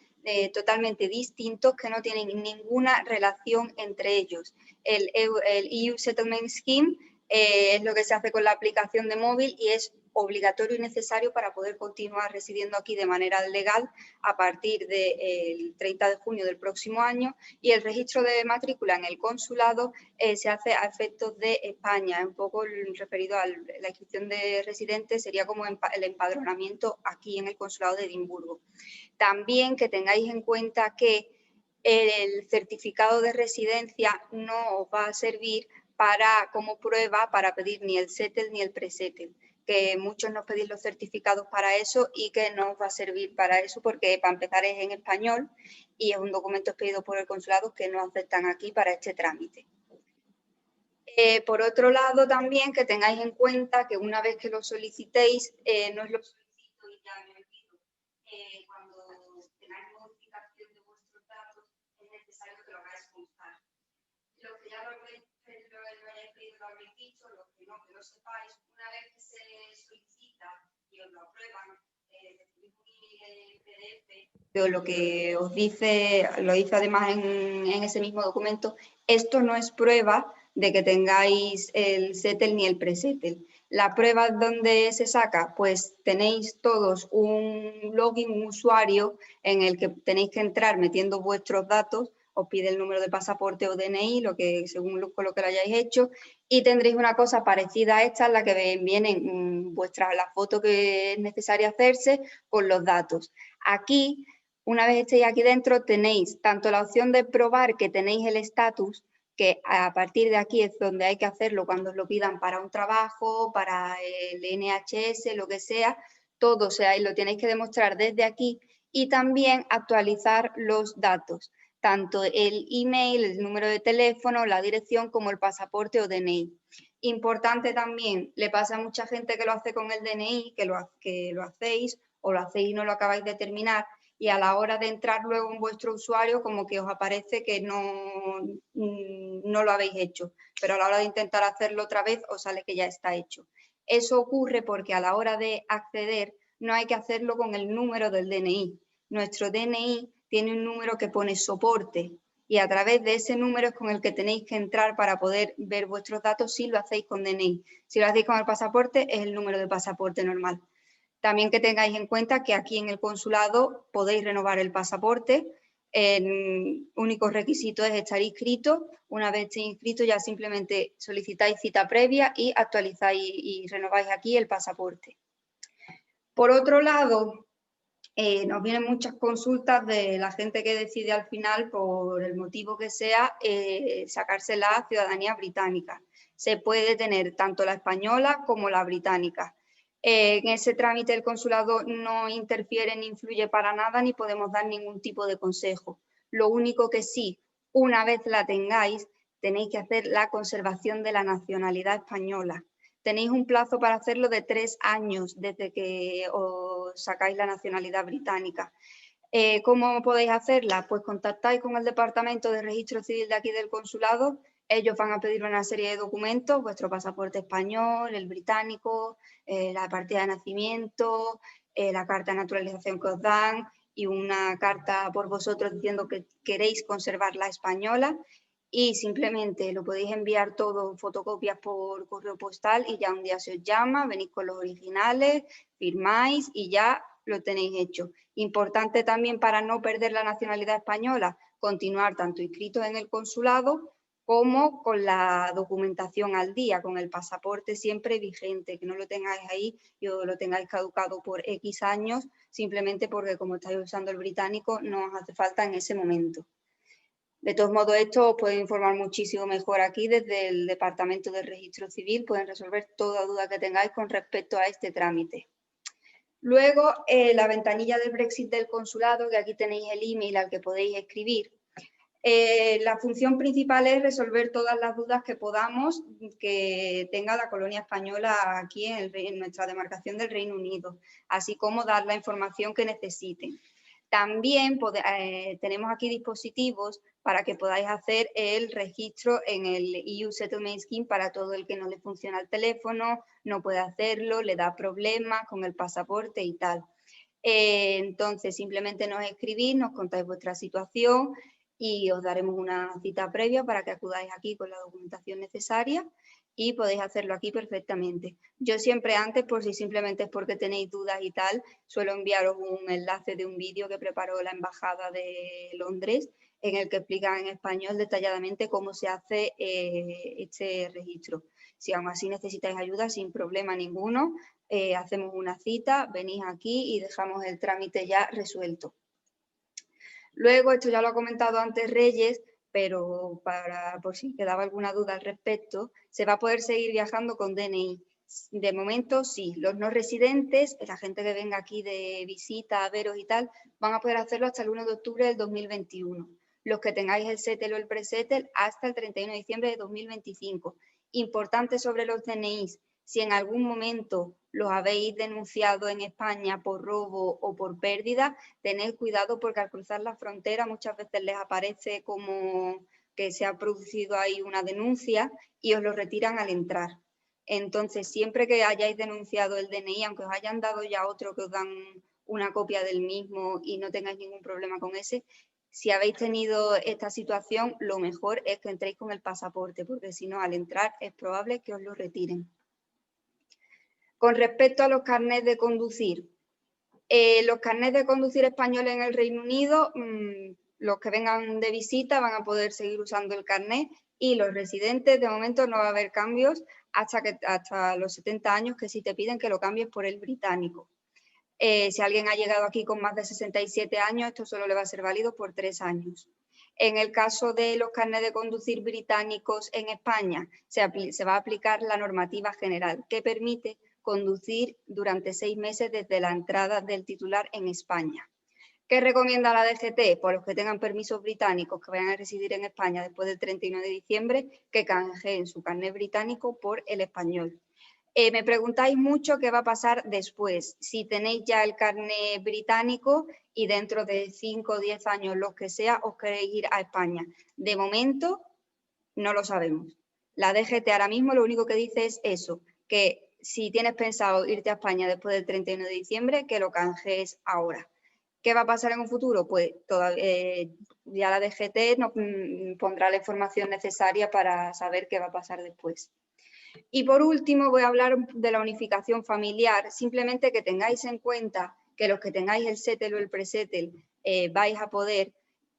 totalmente distintos que no tienen ninguna relación entre ellos. El EU Settlement Scheme es lo que se hace con la aplicación de móvil y es obligatorio y necesario para poder continuar residiendo aquí de manera legal a partir del 30 de junio del próximo año, y el registro de matrícula en el consulado se hace a efectos de España. Un poco referido a la inscripción de residentes, sería como el empadronamiento aquí en el consulado de Edimburgo. También que tengáis en cuenta que el certificado de residencia no os va a servir como prueba para pedir ni el settled ni el pre-settled, que muchos nos pedís los certificados para eso y que no os va a servir para eso porque para empezar es en español y es un documento expedido por el consulado que no aceptan aquí para este trámite. Por otro lado, también que tengáis en cuenta que una vez que lo solicitéis, no es lo solicito y ya me olvido. Cuando tengáis modificación de vuestros datos, es necesario que lo hagáis constar. Los que ya lo hayáis pedido, lo habréis dicho, los que no, que lo sepáis, una vez que se solicita y os lo aprueban, recibís un PDF, lo que os dice, lo dice además en ese mismo documento, esto no es prueba de que tengáis el settle ni el pre-settle. ¿La prueba dónde se saca? Pues tenéis todos un login, un usuario en el que tenéis que entrar metiendo vuestros datos, os pide el número de pasaporte o DNI, según lo que lo hayáis hecho, y tendréis una cosa parecida a esta en la que vienen la foto que es necesaria hacerse con los datos. Aquí, una vez estéis aquí dentro, tenéis tanto la opción de probar que tenéis el estatus, que a partir de aquí es donde hay que hacerlo cuando os lo pidan para un trabajo, para el NHS, lo que sea, todo, o sea, lo tenéis que demostrar desde aquí, y también actualizar los datos, tanto el email, el número de teléfono, la dirección, como el pasaporte o DNI. Importante también, le pasa a mucha gente que lo hace con el DNI, que lo hacéis o lo hacéis y no lo acabáis de terminar, y a la hora de entrar luego en vuestro usuario como que os aparece que no lo habéis hecho, pero a la hora de intentar hacerlo otra vez os sale que ya está hecho. Eso ocurre porque a la hora de acceder no hay que hacerlo con el número del DNI. Nuestro DNI tiene un número que pone soporte y a través de ese número es con el que tenéis que entrar para poder ver vuestros datos si lo hacéis con DNI. Si lo hacéis con el pasaporte es el número de pasaporte normal. También que tengáis en cuenta que aquí en el consulado podéis renovar el pasaporte. El único requisito es estar inscrito. Una vez estéis inscrito ya simplemente solicitáis cita previa y actualizáis y renováis aquí el pasaporte. Por otro lado, nos vienen muchas consultas de la gente que decide al final, por el motivo que sea, sacarse la ciudadanía británica. Se puede tener tanto la española como la británica. En ese trámite el consulado no interfiere ni influye para nada, ni podemos dar ningún tipo de consejo. Lo único que sí, una vez la tengáis, tenéis que hacer la conservación de la nacionalidad española. Tenéis un plazo para hacerlo de 3 años desde que os sacáis la nacionalidad británica. ¿Cómo podéis hacerla? Pues contactáis con el Departamento de Registro Civil de aquí del Consulado. Ellos van a pedir una serie de documentos, vuestro pasaporte español, el británico, la partida de nacimiento, la carta de naturalización que os dan y una carta por vosotros diciendo que queréis conservar la española. Y simplemente lo podéis enviar todo, fotocopias por correo postal, y ya un día se os llama, venís con los originales, firmáis y ya lo tenéis hecho. Importante también, para no perder la nacionalidad española, continuar tanto inscritos en el consulado como con la documentación al día, con el pasaporte siempre vigente, que no lo tengáis ahí y os lo tengáis caducado por X años, simplemente porque como estáis usando el británico no os hace falta en ese momento. De todos modos, esto os puede informar muchísimo mejor aquí desde el Departamento de Registro Civil, pueden resolver toda duda que tengáis con respecto a este trámite. Luego, la ventanilla del Brexit del consulado, que aquí tenéis el email al que podéis escribir. La función principal es resolver todas las dudas que podamos que tenga la colonia española aquí en nuestra demarcación del Reino Unido, así como dar la información que necesiten. También tenemos aquí dispositivos para que podáis hacer el registro en el EU Settlement Scheme para todo el que no le funciona el teléfono, no puede hacerlo, le da problemas con el pasaporte y tal. Entonces, simplemente nos escribís, nos contáis vuestra situación y os daremos una cita previa para que acudáis aquí con la documentación necesaria y podéis hacerlo aquí perfectamente. Yo siempre antes, por si simplemente es porque tenéis dudas y tal, suelo enviaros un enlace de un vídeo que preparó la Embajada de Londres, en el que explican en español detalladamente cómo se hace este registro. Si aún así necesitáis ayuda, sin problema ninguno, hacemos una cita, venís aquí y dejamos el trámite ya resuelto. Luego, esto ya lo ha comentado antes Reyes, pero por si quedaba alguna duda al respecto, se va a poder seguir viajando con DNI. De momento sí, los no residentes, la gente que venga aquí de visita, a veros y tal, van a poder hacerlo hasta el 1 de octubre del 2021. Los que tengáis el SETEL o el PRESETEL hasta el 31 de diciembre de 2025. Importante sobre los DNIs, si en algún momento los habéis denunciado en España por robo o por pérdida, tened cuidado porque al cruzar la frontera muchas veces les aparece como que se ha producido ahí una denuncia y os lo retiran al entrar. Entonces, siempre que hayáis denunciado el DNI, aunque os hayan dado ya otro que os dan una copia del mismo y no tengáis ningún problema con ese, si habéis tenido esta situación, lo mejor es que entréis con el pasaporte, porque si no, al entrar es probable que os lo retiren. Con respecto a los carnets de conducir, los carnets de conducir españoles en el Reino Unido, los que vengan de visita van a poder seguir usando el carnet, y los residentes de momento no va a haber cambios hasta los 70 años, que sí te piden que lo cambies por el británico. Si alguien ha llegado aquí con más de 67 años, esto solo le va a ser válido por 3 años. En el caso de los carnets de conducir británicos en España, se va a aplicar la normativa general, que permite conducir durante 6 meses desde la entrada del titular en España. ¿Qué recomienda la DGT? Pues los que tengan permisos británicos que vayan a residir en España después del 31 de diciembre, que canjeen su carnet británico por el español. Me preguntáis mucho qué va a pasar después, si tenéis ya el carnet británico y dentro de 5 o 10 años, los que sea, os queréis ir a España. De momento, no lo sabemos. La DGT ahora mismo lo único que dice es eso, que si tienes pensado irte a España después del 31 de diciembre, que lo canjees ahora. ¿Qué va a pasar en un futuro? Pues ya la DGT nos pondrá la información necesaria para saber qué va a pasar después. Y por último voy a hablar de la unificación familiar, simplemente que tengáis en cuenta que los que tengáis el SETEL o el PRESETEL vais a poder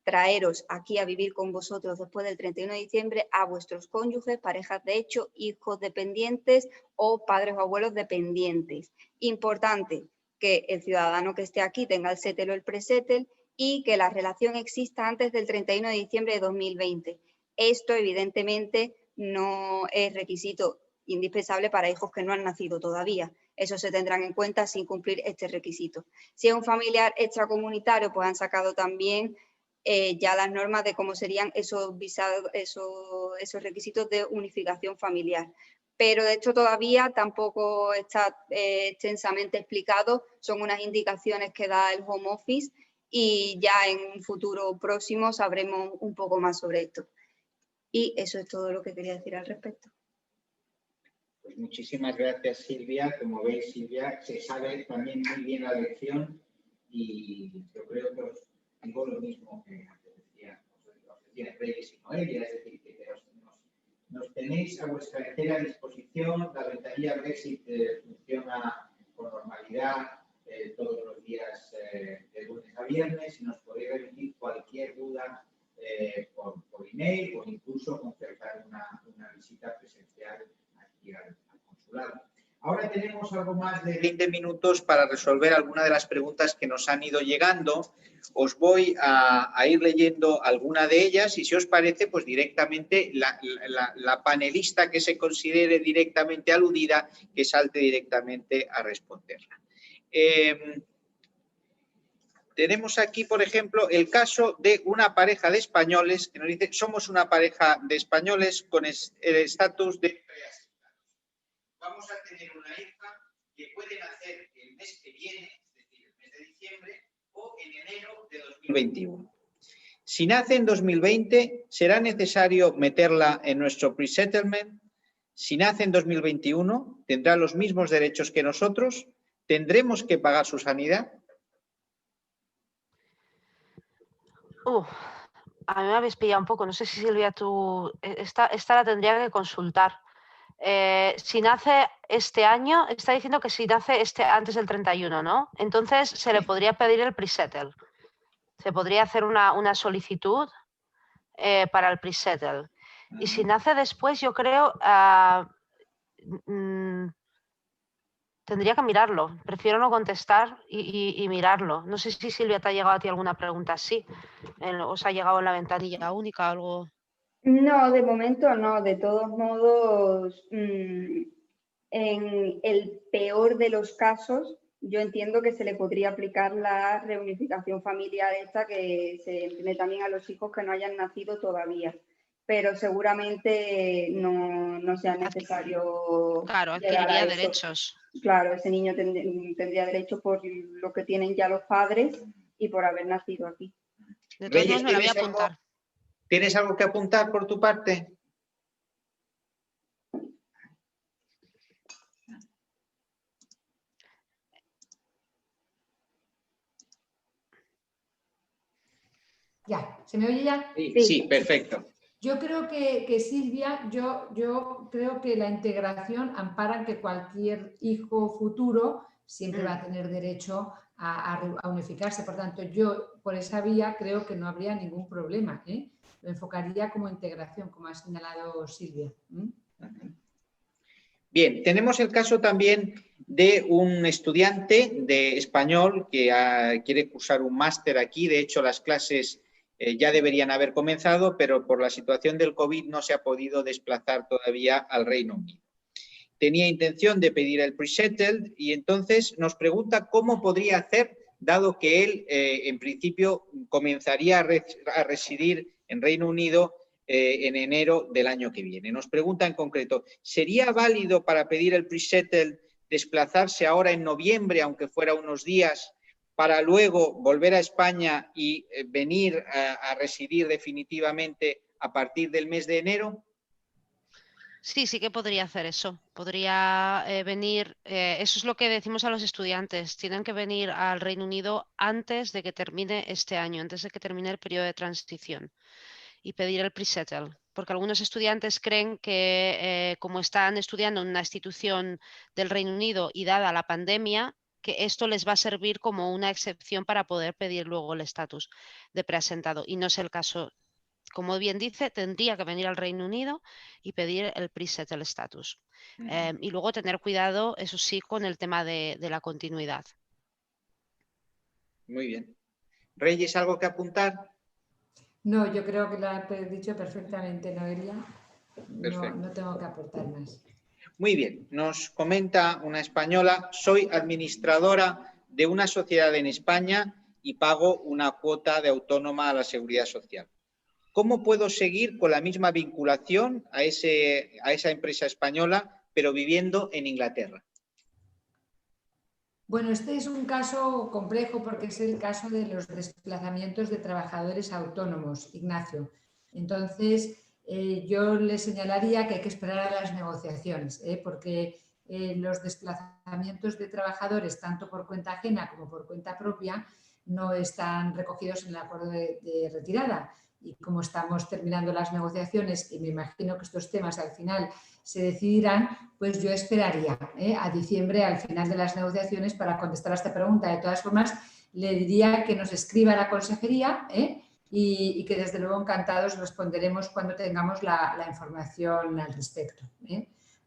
traeros aquí a vivir con vosotros después del 31 de diciembre a vuestros cónyuges, parejas de hecho, hijos dependientes o padres o abuelos dependientes. Importante, que el ciudadano que esté aquí tenga el settle o el pre-settle y que la relación exista antes del 31 de diciembre de 2020. Esto, evidentemente, no es requisito indispensable para hijos que no han nacido todavía. Eso se tendrán en cuenta sin cumplir este requisito. Si es un familiar extracomunitario, pues han sacado también ya las normas de cómo serían esos visados, esos requisitos de unificación familiar. Pero de hecho todavía tampoco está extensamente explicado, son unas indicaciones que da el Home Office y ya en un futuro próximo sabremos un poco más sobre esto. Y eso es todo lo que quería decir al respecto. Pues muchísimas gracias, Silvia. Como veis, Silvia se sabe también muy bien la lección y yo creo que os digo lo mismo que antes decía Reyes y Noelia, es decir, que nos tenéis a vuestra entera disposición. La ventanilla Brexit funciona con normalidad todos los días de lunes a viernes y nos podéis remitir cualquier duda por email o incluso concertar una visita presencial aquí al consulado. Ahora tenemos algo más de 20 minutos para resolver alguna de las preguntas que nos han ido llegando. Os voy a ir leyendo alguna de ellas y si os parece, pues directamente la panelista que se considere directamente aludida, que salte directamente a responderla. Tenemos aquí, por ejemplo, el caso de una pareja de españoles que nos dice: somos una pareja de españoles con el estatus de preasignados. Vamos a tener una hija que puede nacer el mes que viene, es decir, el mes de diciembre, o en enero de 2021. Si nace en 2020, ¿será necesario meterla en nuestro pre-settlement? Si nace en 2021, ¿tendrá los mismos derechos que nosotros? ¿Tendremos que pagar su sanidad? A mí me habéis pillado un poco. No sé si, Silvia, tú... Esta la tendría que consultar. Si nace este año, está diciendo que si nace antes del 31, ¿no? Entonces se le podría pedir el pre-settle. Se podría hacer una solicitud para el pre-settle. Y si nace después, yo creo... tendría que mirarlo. Prefiero no contestar y mirarlo. No sé si, Silvia, te ha llegado a ti alguna pregunta así. ¿Os ha llegado en la ventanilla única algo? No, de momento no. De todos modos, en el peor de los casos, yo entiendo que se le podría aplicar la reunificación familiar esta que se entiende también a los hijos que no hayan nacido todavía. Pero seguramente no sea necesario. Claro, adquiriría derechos. Claro, ese niño tendría derecho por lo que tienen ya los padres y por haber nacido aquí. De todos modos, me la voy a apuntar. ¿Tienes algo que apuntar por tu parte? Ya, ¿se me oye ya? Sí, perfecto. Yo creo que Silvia, yo creo que la integración ampara que cualquier hijo futuro siempre va a tener derecho a unificarse. Por tanto, yo por esa vía creo que no habría ningún problema. Lo enfocaría como integración, como ha señalado Silvia. Bien, tenemos el caso también de un estudiante de español que quiere cursar un máster aquí. De hecho, las clases ya deberían haber comenzado, pero por la situación del COVID no se ha podido desplazar todavía al Reino Unido. Tenía intención de pedir el pre-settled y entonces nos pregunta cómo podría hacer, dado que él en principio comenzaría a residir en Reino Unido en enero del año que viene. Nos pregunta en concreto, ¿sería válido para pedir el pre-settled desplazarse ahora en noviembre, aunque fuera unos días, para luego volver a España y venir a residir definitivamente a partir del mes de enero? Sí, sí que podría hacer eso. Podría venir, eso es lo que decimos a los estudiantes, tienen que venir al Reino Unido antes de que termine este año, antes de que termine el periodo de transición y pedir el pre-settle. Porque algunos estudiantes creen que como están estudiando en una institución del Reino Unido y dada la pandemia, que esto les va a servir como una excepción para poder pedir luego el estatus de preasentado. Y no es el caso. Como bien dice, tendría que venir al Reino Unido y pedir el pre-settle status. Y luego tener cuidado, eso sí, con el tema de la continuidad. Muy bien. Reyes, ¿algo que apuntar? No, yo creo que lo ha dicho perfectamente, Noelia. Perfecto. No tengo que aportar más. Muy bien, nos comenta una española: soy administradora de una sociedad en España y pago una cuota de autónoma a la Seguridad Social. ¿Cómo puedo seguir con la misma vinculación a esa empresa española, pero viviendo en Inglaterra? Bueno, este es un caso complejo porque es el caso de los desplazamientos de trabajadores autónomos, Ignacio. Entonces, yo le señalaría que hay que esperar a las negociaciones, porque los desplazamientos de trabajadores, tanto por cuenta ajena como por cuenta propia, no están recogidos en el acuerdo de retirada. Y como estamos terminando las negociaciones y me imagino que estos temas al final se decidirán, pues yo esperaría a diciembre, al final de las negociaciones, para contestar a esta pregunta. De todas formas, le diría que nos escriba a la consejería y que desde luego encantados responderemos cuando tengamos la información al respecto.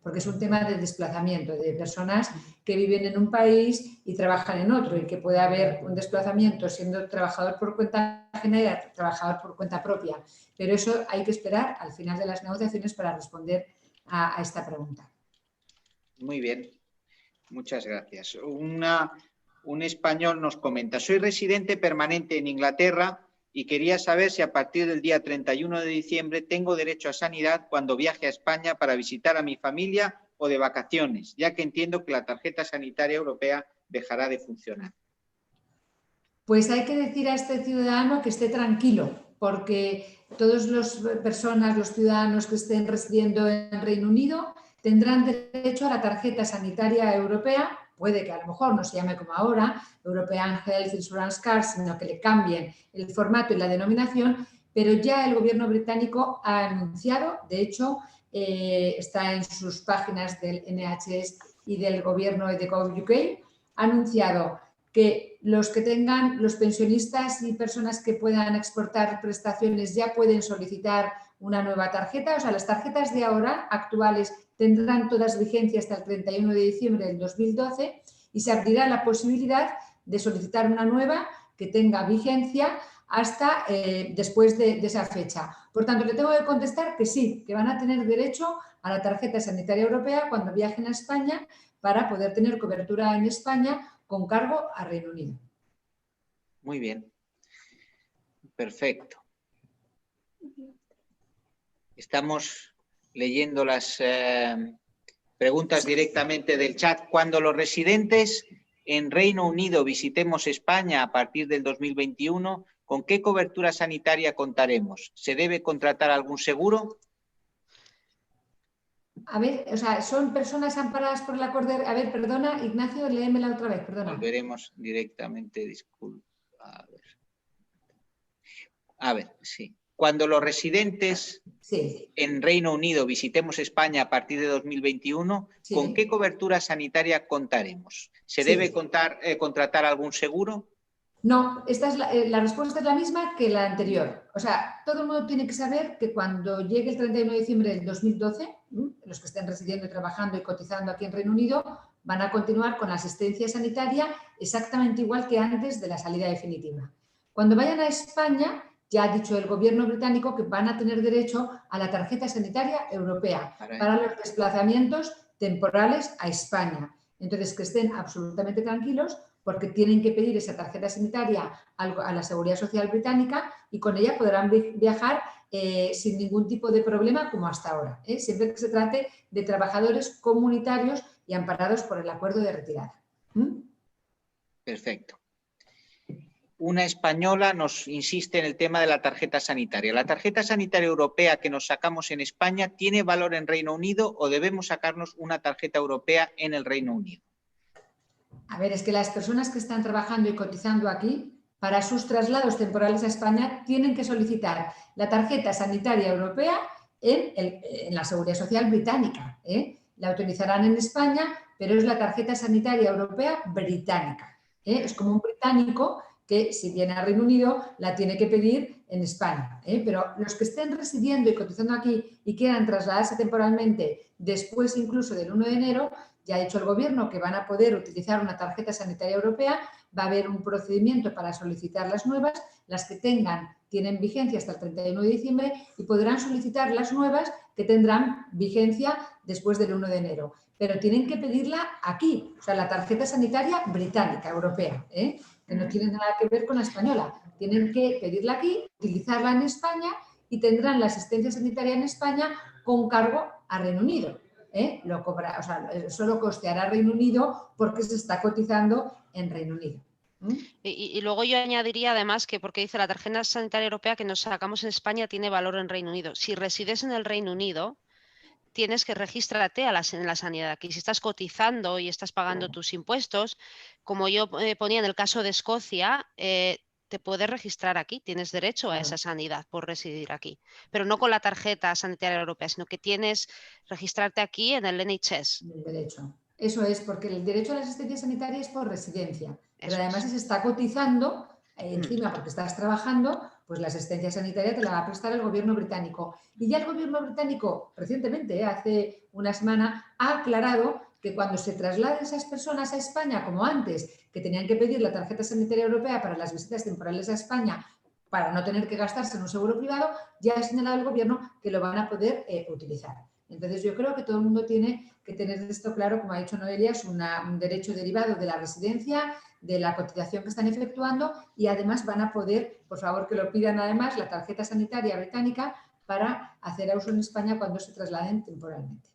Porque es un tema de desplazamiento de personas que viven en un país y trabajan en otro, y que puede haber un desplazamiento siendo trabajador por cuenta ajena y trabajador por cuenta propia. Pero eso hay que esperar al final de las negociaciones para responder a esta pregunta. Muy bien, muchas gracias. Un español nos comenta: soy residente permanente en Inglaterra y quería saber si a partir del día 31 de diciembre tengo derecho a sanidad cuando viaje a España para visitar a mi familia o de vacaciones, ya que entiendo que la tarjeta sanitaria europea dejará de funcionar. Pues hay que decir a este ciudadano que esté tranquilo, porque todas las personas, los ciudadanos que estén residiendo en Reino Unido tendrán derecho a la tarjeta sanitaria europea. Puede que a lo mejor no se llame como ahora, European Health Insurance Card, sino que le cambien el formato y la denominación, pero ya el gobierno británico ha anunciado, de hecho, está en sus páginas del NHS y del gobierno de UK, ha anunciado que los que tengan, los pensionistas y personas que puedan exportar prestaciones ya pueden solicitar una nueva tarjeta. O sea, las tarjetas de ahora actuales tendrán todas vigencia hasta el 31 de diciembre del 2012 y se abrirá la posibilidad de solicitar una nueva que tenga vigencia hasta después de esa fecha. Por tanto, le tengo que contestar que sí, que van a tener derecho a la tarjeta sanitaria europea cuando viajen a España para poder tener cobertura en España con cargo a Reino Unido. Muy bien. Perfecto. Estamos leyendo las preguntas directamente del chat. Cuando los residentes en Reino Unido visitemos España a partir del 2021, ¿con qué cobertura sanitaria contaremos? ¿Se debe contratar algún seguro? A ver, o sea, son personas amparadas por el acuerdo. A ver, perdona, Ignacio, léemela otra vez, perdona. Volveremos directamente, disculpa. A ver, sí. Cuando los residentes en Reino Unido visitemos España a partir de 2021, ¿con qué cobertura sanitaria contaremos? ¿Se debe contratar algún seguro? No, esta es la respuesta es la misma que la anterior. O sea, todo el mundo tiene que saber que cuando llegue el 31 de diciembre del 2012, los que estén residiendo, trabajando y cotizando aquí en Reino Unido van a continuar con la asistencia sanitaria exactamente igual que antes de la salida definitiva. Cuando vayan a España, ya ha dicho el gobierno británico que van a tener derecho a la tarjeta sanitaria europea para los desplazamientos temporales a España. Entonces, que estén absolutamente tranquilos porque tienen que pedir esa tarjeta sanitaria a la Seguridad Social británica y con ella podrán viajar sin ningún tipo de problema como hasta ahora, siempre que se trate de trabajadores comunitarios y amparados por el acuerdo de retirada. Perfecto. Una española nos insiste en el tema de la tarjeta sanitaria. ¿La tarjeta sanitaria europea que nos sacamos en España tiene valor en Reino Unido o debemos sacarnos una tarjeta europea en el Reino Unido? A ver, es que las personas que están trabajando y cotizando aquí, para sus traslados temporales a España, tienen que solicitar la tarjeta sanitaria europea en la Seguridad Social británica. La utilizarán en España, pero es la tarjeta sanitaria europea británica. Es como un británico que si viene a Reino Unido la tiene que pedir en España. Pero los que estén residiendo y cotizando aquí y quieran trasladarse temporalmente después incluso del 1 de enero, ya ha dicho el Gobierno que van a poder utilizar una tarjeta sanitaria europea, va a haber un procedimiento para solicitar las nuevas, las que tienen vigencia hasta el 31 de diciembre y podrán solicitar las nuevas que tendrán vigencia después del 1 de enero. Pero tienen que pedirla aquí, o sea, la tarjeta sanitaria británica, europea, que no tiene nada que ver con la española. Tienen que pedirla aquí, utilizarla en España y tendrán la asistencia sanitaria en España con cargo a Reino Unido. Lo cobra, o sea, solo costeará Reino Unido porque se está cotizando en Reino Unido. Y luego yo añadiría además que, porque dice la tarjeta sanitaria europea que nos sacamos en España tiene valor en Reino Unido. Si resides en el Reino Unido, tienes que registrarte en la sanidad aquí. Si estás cotizando y estás pagando tus impuestos, como yo ponía en el caso de Escocia, te puedes registrar aquí, tienes derecho a esa sanidad por residir aquí, pero no con la tarjeta sanitaria europea, sino que tienes registrarte aquí en el NHS. El derecho. Eso es, porque el derecho a la asistencia sanitaria es por residencia, pero Eso además es. si se está cotizando, encima porque estás trabajando, pues la asistencia sanitaria te la va a prestar el Gobierno británico. Y ya el Gobierno británico, recientemente, hace una semana, ha aclarado que cuando se trasladen esas personas a España, como antes, que tenían que pedir la tarjeta sanitaria europea para las visitas temporales a España para no tener que gastarse en un seguro privado, ya ha señalado el Gobierno que lo van a poder utilizar. Entonces yo creo que todo el mundo tiene que tener esto claro, como ha dicho Noelia, es un derecho derivado de la residencia, de la cotización que están efectuando y además van a poder, por favor que lo pidan además, la tarjeta sanitaria británica para hacer uso en España cuando se trasladen temporalmente.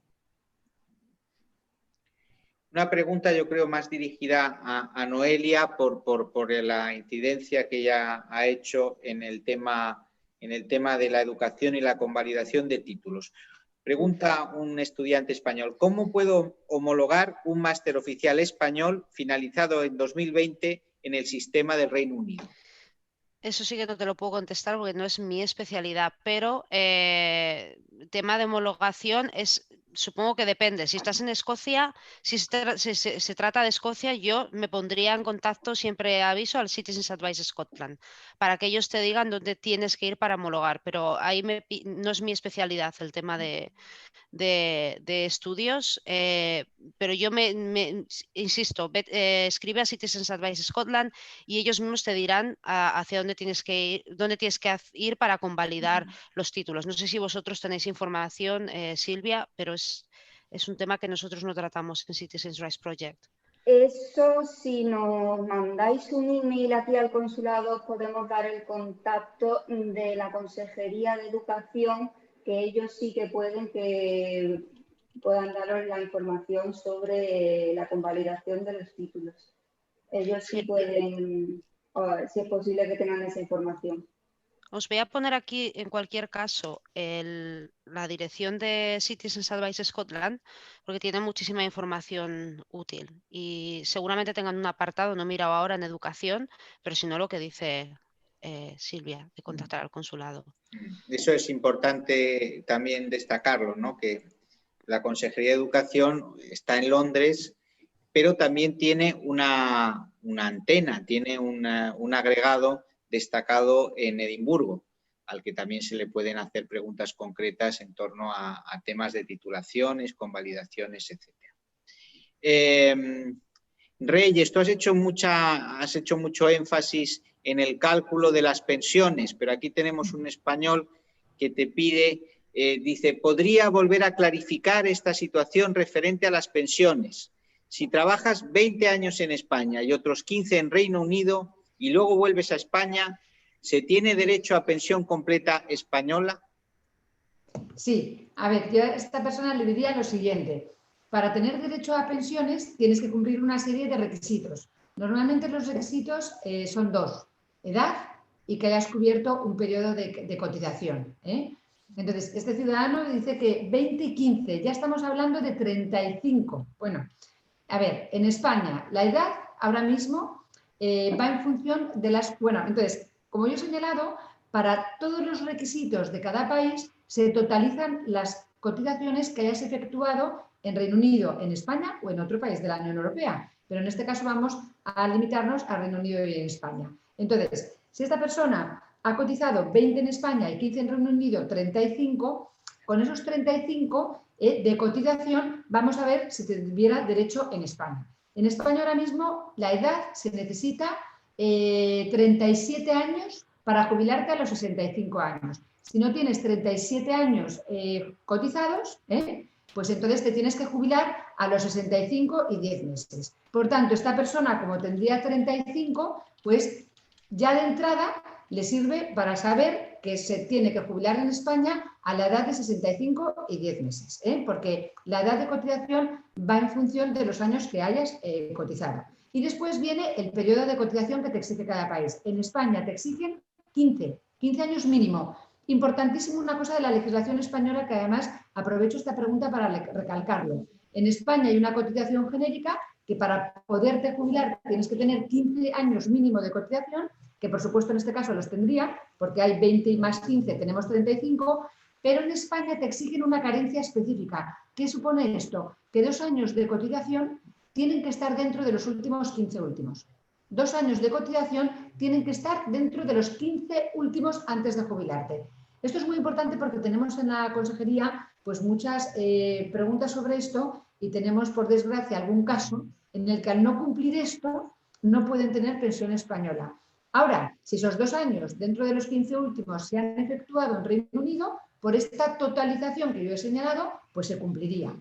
Una pregunta yo creo más dirigida a Noelia por la incidencia que ella ha hecho en el tema de la educación y la convalidación de títulos. Pregunta un estudiante español, ¿cómo puedo homologar un máster oficial español finalizado en 2020 en el sistema del Reino Unido? Eso sí que no te lo puedo contestar porque no es mi especialidad, pero tema de homologación supongo que depende. Si estás en Escocia, si se trata de Escocia, yo me pondría en contacto, siempre aviso al Citizens Advice Scotland, para que ellos te digan dónde tienes que ir para homologar, pero ahí no es mi especialidad el tema de estudios, pero yo insisto, escribe a Citizens Advice Scotland y ellos mismos te dirán hacia dónde tienes que ir para convalidar los títulos. No sé si vosotros tenéis información, Silvia, pero es un tema que nosotros no tratamos en Citizens Rights Project. Eso, si nos mandáis un email aquí al consulado, podemos dar el contacto de la Consejería de Educación, que ellos sí que puedan daros la información sobre la convalidación de los títulos. Ellos sí pueden, si es posible que tengan esa información. Os voy a poner aquí, en cualquier caso, la dirección de Citizens Advice Scotland, porque tiene muchísima información útil y seguramente tengan un apartado, no he mirado ahora, en educación, pero si no, lo que dice Silvia, de contactar al consulado. Eso es importante también destacarlo, ¿no? Que la Consejería de Educación está en Londres, pero también tiene una antena, tiene un agregado destacado en Edimburgo, al que también se le pueden hacer preguntas concretas en torno a temas de titulaciones, convalidaciones, etc. Reyes, tú has hecho mucho énfasis en el cálculo de las pensiones, pero aquí tenemos un español que te pide, dice, ¿podría volver a clarificar esta situación referente a las pensiones? Si trabajas 20 años en España y otros 15 en Reino Unido y luego vuelves a España, ¿se tiene derecho a pensión completa española? Sí, a ver, yo a esta persona le diría lo siguiente. Para tener derecho a pensiones tienes que cumplir una serie de requisitos. Normalmente los requisitos son dos, edad y que hayas cubierto un periodo de cotización. Entonces, este ciudadano dice que 20 y 15, ya estamos hablando de 35. Bueno, a ver, en España la edad ahora mismo va en función de las... Bueno, entonces, como yo he señalado, para todos los requisitos de cada país se totalizan las cotizaciones que hayas efectuado en Reino Unido, en España o en otro país de la Unión Europea. Pero en este caso vamos a limitarnos a Reino Unido y en España. Entonces, si esta persona ha cotizado 20 en España y 15 en Reino Unido, 35, con esos 35 de cotización, vamos a ver si tuviera derecho en España. En España ahora mismo la edad se necesita 37 años para jubilarte a los 65 años. Si no tienes 37 años cotizados, pues entonces te tienes que jubilar a los 65 y 10 meses. Por tanto, esta persona, como tendría 35, pues ya de entrada le sirve para saber que se tiene que jubilar en España a la edad de 65 y 10 meses, porque la edad de cotización va en función de los años que hayas cotizado. Y después viene el periodo de cotización que te exige cada país. En España te exigen 15 años mínimo. Importantísimo una cosa de la legislación española que además aprovecho esta pregunta para recalcarlo. En España hay una cotización genérica que para poderte jubilar tienes que tener 15 años mínimo de cotización, que por supuesto en este caso los tendría, porque hay 20 y más 15, tenemos 35, pero en España te exigen una carencia específica. ¿Qué supone esto? Que 2 años de cotización tienen que estar dentro de los últimos 15 últimos. 2 años de cotización tienen que estar dentro de los 15 últimos antes de jubilarte. Esto es muy importante porque tenemos en la consejería pues muchas preguntas sobre esto y tenemos, por desgracia, algún caso en el que al no cumplir esto no pueden tener pensión española. Ahora, si esos 2 años dentro de los 15 últimos se han efectuado en Reino Unido, por esta totalización que yo he señalado, pues se cumpliría.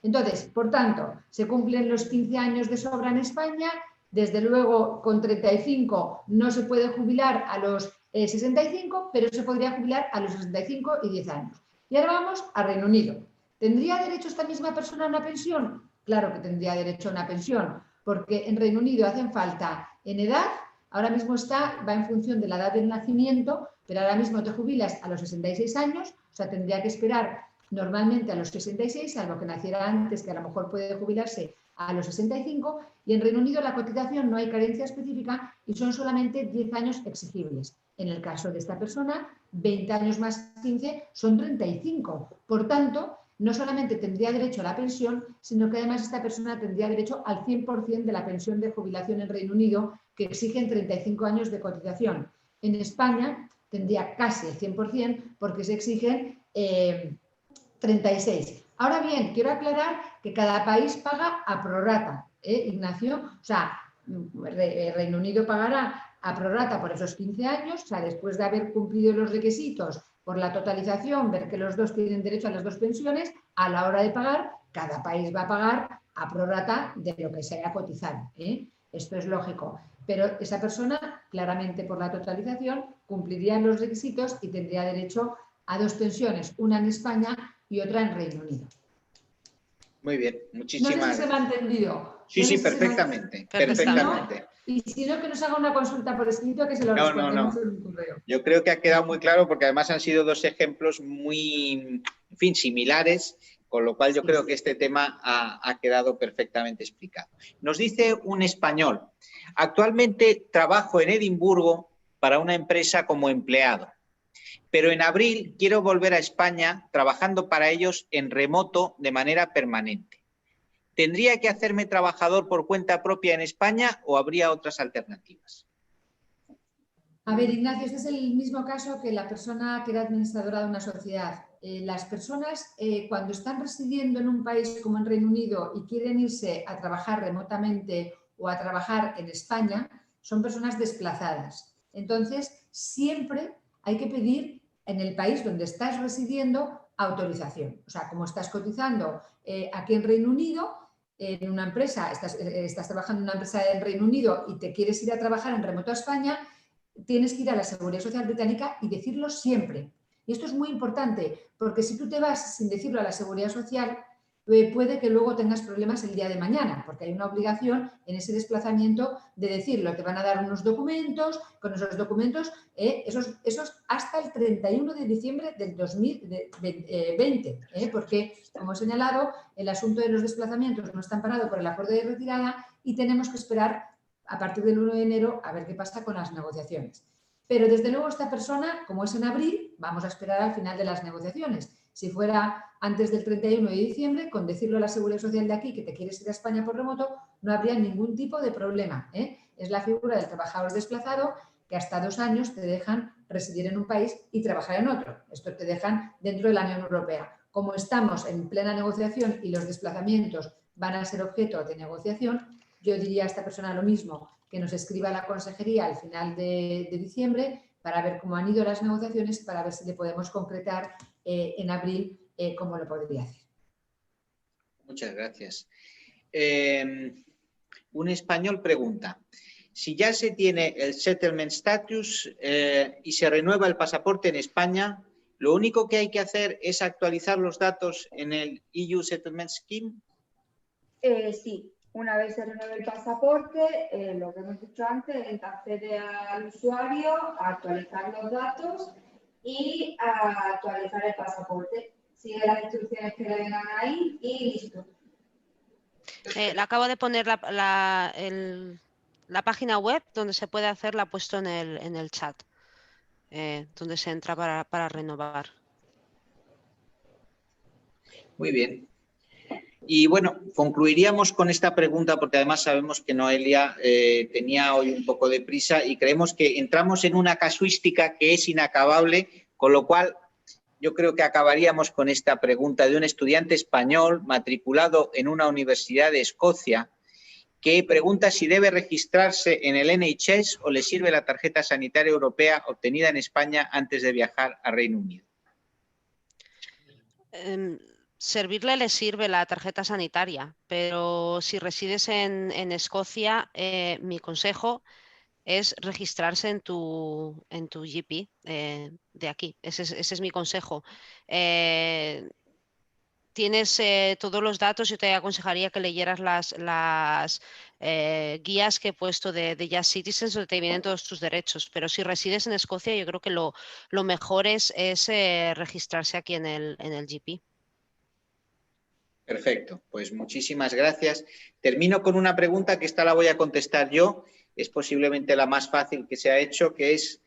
Entonces, por tanto, se cumplen los 15 años de sobra en España. Desde luego, con 35 no se puede jubilar a los 65, pero se podría jubilar a los 65 y 10 años. Y ahora vamos a Reino Unido. ¿Tendría derecho esta misma persona a una pensión? Claro que tendría derecho a una pensión, porque en Reino Unido hacen falta en edad, ahora mismo va en función de la edad del nacimiento, pero ahora mismo te jubilas a los 66 años, o sea, tendría que esperar normalmente a los 66, salvo que naciera antes, que a lo mejor puede jubilarse a los 65, y en Reino Unido la cotización no hay carencia específica y son solamente 10 años exigibles. En el caso de esta persona, 20 años más 15 son 35. Por tanto, no solamente tendría derecho a la pensión, sino que además esta persona tendría derecho al 100% de la pensión de jubilación en Reino Unido, que exigen 35 años de cotización. En España tendría casi el 100% porque se exigen 36. Ahora bien, quiero aclarar que cada país paga a prorrata, Ignacio. O sea, Reino Unido pagará a prorrata por esos 15 años, o sea, después de haber cumplido los requisitos por la totalización, ver que los dos tienen derecho a las dos pensiones, a la hora de pagar, cada país va a pagar a prorrata de lo que se haya cotizado. Esto es lógico. Pero esa persona, claramente por la totalización, cumpliría los requisitos y tendría derecho a 2 pensiones, una en España y otra en Reino Unido. Muy bien, muchísimas gracias. No sé si se me ha entendido. Sí, sí, perfectamente. Perfectamente. Y si no, que nos haga una consulta por escrito que se lo respondemos en un correo. Yo creo que ha quedado muy claro porque además han sido 2 ejemplos muy, en fin, similares, con lo cual yo creo que este tema ha quedado perfectamente explicado. Nos dice un español: actualmente trabajo en Edimburgo para una empresa como empleado, pero en abril quiero volver a España trabajando para ellos en remoto de manera permanente. ¿Tendría que hacerme trabajador por cuenta propia en España o habría otras alternativas? A ver, Ignacio, este es el mismo caso que la persona que era administradora de una sociedad. Las personas, cuando están residiendo en un país como en Reino Unido y quieren irse a trabajar remotamente o a trabajar en España, son personas desplazadas. Entonces, siempre hay que pedir en el país donde estás residiendo autorización. O sea, como estás cotizando aquí en Reino Unido, en una empresa, estás trabajando en una empresa en Reino Unido y te quieres ir a trabajar en remoto a España, tienes que ir a la Seguridad Social Británica y decirlo siempre. Y esto es muy importante, porque si tú te vas sin decirlo a la Seguridad Social, puede que luego tengas problemas el día de mañana, porque hay una obligación en ese desplazamiento de decirlo. Te van a dar unos documentos, con esos documentos, esos hasta el 31 de diciembre del 2020, porque, como he señalado, el asunto de los desplazamientos no está amparado por el acuerdo de retirada y tenemos que esperar a partir del 1 de enero a ver qué pasa con las negociaciones. Pero desde luego esta persona, como es en abril, vamos a esperar al final de las negociaciones. Si fuera antes del 31 de diciembre, con decirlo a la Seguridad Social de aquí que te quieres ir a España por remoto, no habría ningún tipo de problema. Es la figura del trabajador desplazado que hasta 2 años te dejan residir en un país y trabajar en otro. Esto te dejan dentro de la Unión Europea. Como estamos en plena negociación y los desplazamientos van a ser objeto de negociación, yo diría a esta persona lo mismo, que nos escriba a la consejería al final de diciembre para ver cómo han ido las negociaciones, para ver si le podemos concretar en abril cómo lo podría hacer. Muchas gracias. Un español pregunta, si ya se tiene el settlement status y se renueva el pasaporte en España, ¿lo único que hay que hacer es actualizar los datos en el EU Settlement Scheme? Sí, una vez se renueve el pasaporte, lo que hemos dicho antes es acceder al usuario, a actualizar los datos y a actualizar el pasaporte. Sigue las instrucciones que le vengan ahí y listo. Le acabo de poner la página web donde se puede hacer, la he puesto en el chat, donde se entra para renovar. Muy bien. Y bueno, concluiríamos con esta pregunta porque además sabemos que Noelia tenía hoy un poco de prisa y creemos que entramos en una casuística que es inacabable, con lo cual yo creo que acabaríamos con esta pregunta de un estudiante español matriculado en una universidad de Escocia que pregunta si debe registrarse en el NHS o le sirve la tarjeta sanitaria europea obtenida en España antes de viajar a Reino Unido. Servirle le sirve la tarjeta sanitaria, pero si resides en Escocia, mi consejo es registrarse en tu GP de aquí. Ese es mi consejo. Tienes todos los datos, yo te aconsejaría que leyeras las guías que he puesto de Just Citizens, donde te vienen todos tus derechos, pero si resides en Escocia, yo creo que lo mejor es registrarse aquí en el GP. Perfecto, pues muchísimas gracias. Termino con una pregunta que esta la voy a contestar yo, es posiblemente la más fácil que se ha hecho, que es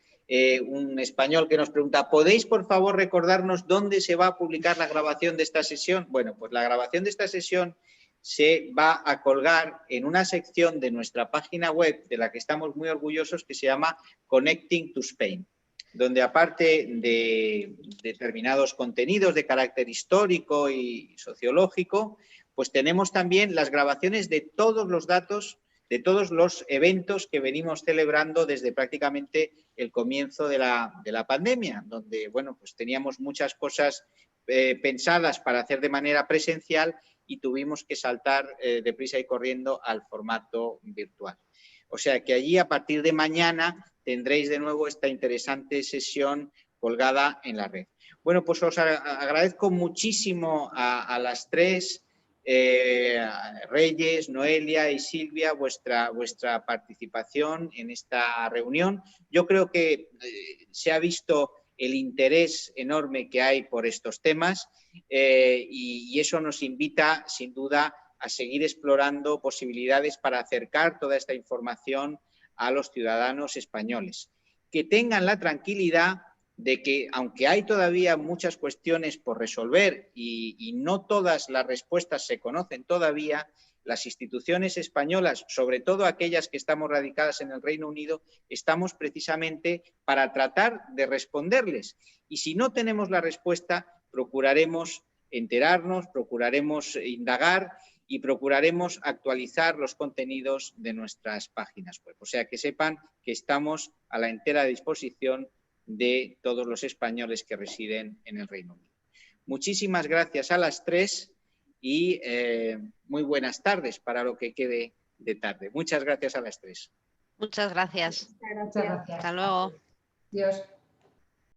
un español que nos pregunta, ¿podéis por favor recordarnos dónde se va a publicar la grabación de esta sesión? Bueno, pues la grabación de esta sesión se va a colgar en una sección de nuestra página web de la que estamos muy orgullosos que se llama Connecting to Spain, donde aparte de determinados contenidos de carácter histórico y sociológico, pues tenemos también las grabaciones de todos los datos, de todos los eventos que venimos celebrando desde prácticamente el comienzo de la pandemia, donde, bueno, pues teníamos muchas cosas pensadas para hacer de manera presencial y tuvimos que saltar deprisa y corriendo al formato virtual. O sea que allí a partir de mañana tendréis de nuevo esta interesante sesión colgada en la red. Bueno, pues os agradezco muchísimo a las tres, Reyes, Noelia y Silvia, vuestra participación en esta reunión. Yo creo que se ha visto el interés enorme que hay por estos temas y eso nos invita, sin duda, a seguir explorando posibilidades para acercar toda esta información a los ciudadanos españoles. Que tengan la tranquilidad de que, aunque hay todavía muchas cuestiones por resolver y no todas las respuestas se conocen todavía, las instituciones españolas, sobre todo aquellas que estamos radicadas en el Reino Unido, estamos precisamente para tratar de responderles. Y si no tenemos la respuesta, procuraremos enterarnos, procuraremos indagar y procuraremos actualizar los contenidos de nuestras páginas web. O sea, que sepan que estamos a la entera disposición de todos los españoles que residen en el Reino Unido. Muchísimas gracias a las tres y muy buenas tardes para lo que quede de tarde. Muchas gracias a las tres. Muchas gracias. Muchas gracias. Hasta luego. Adiós.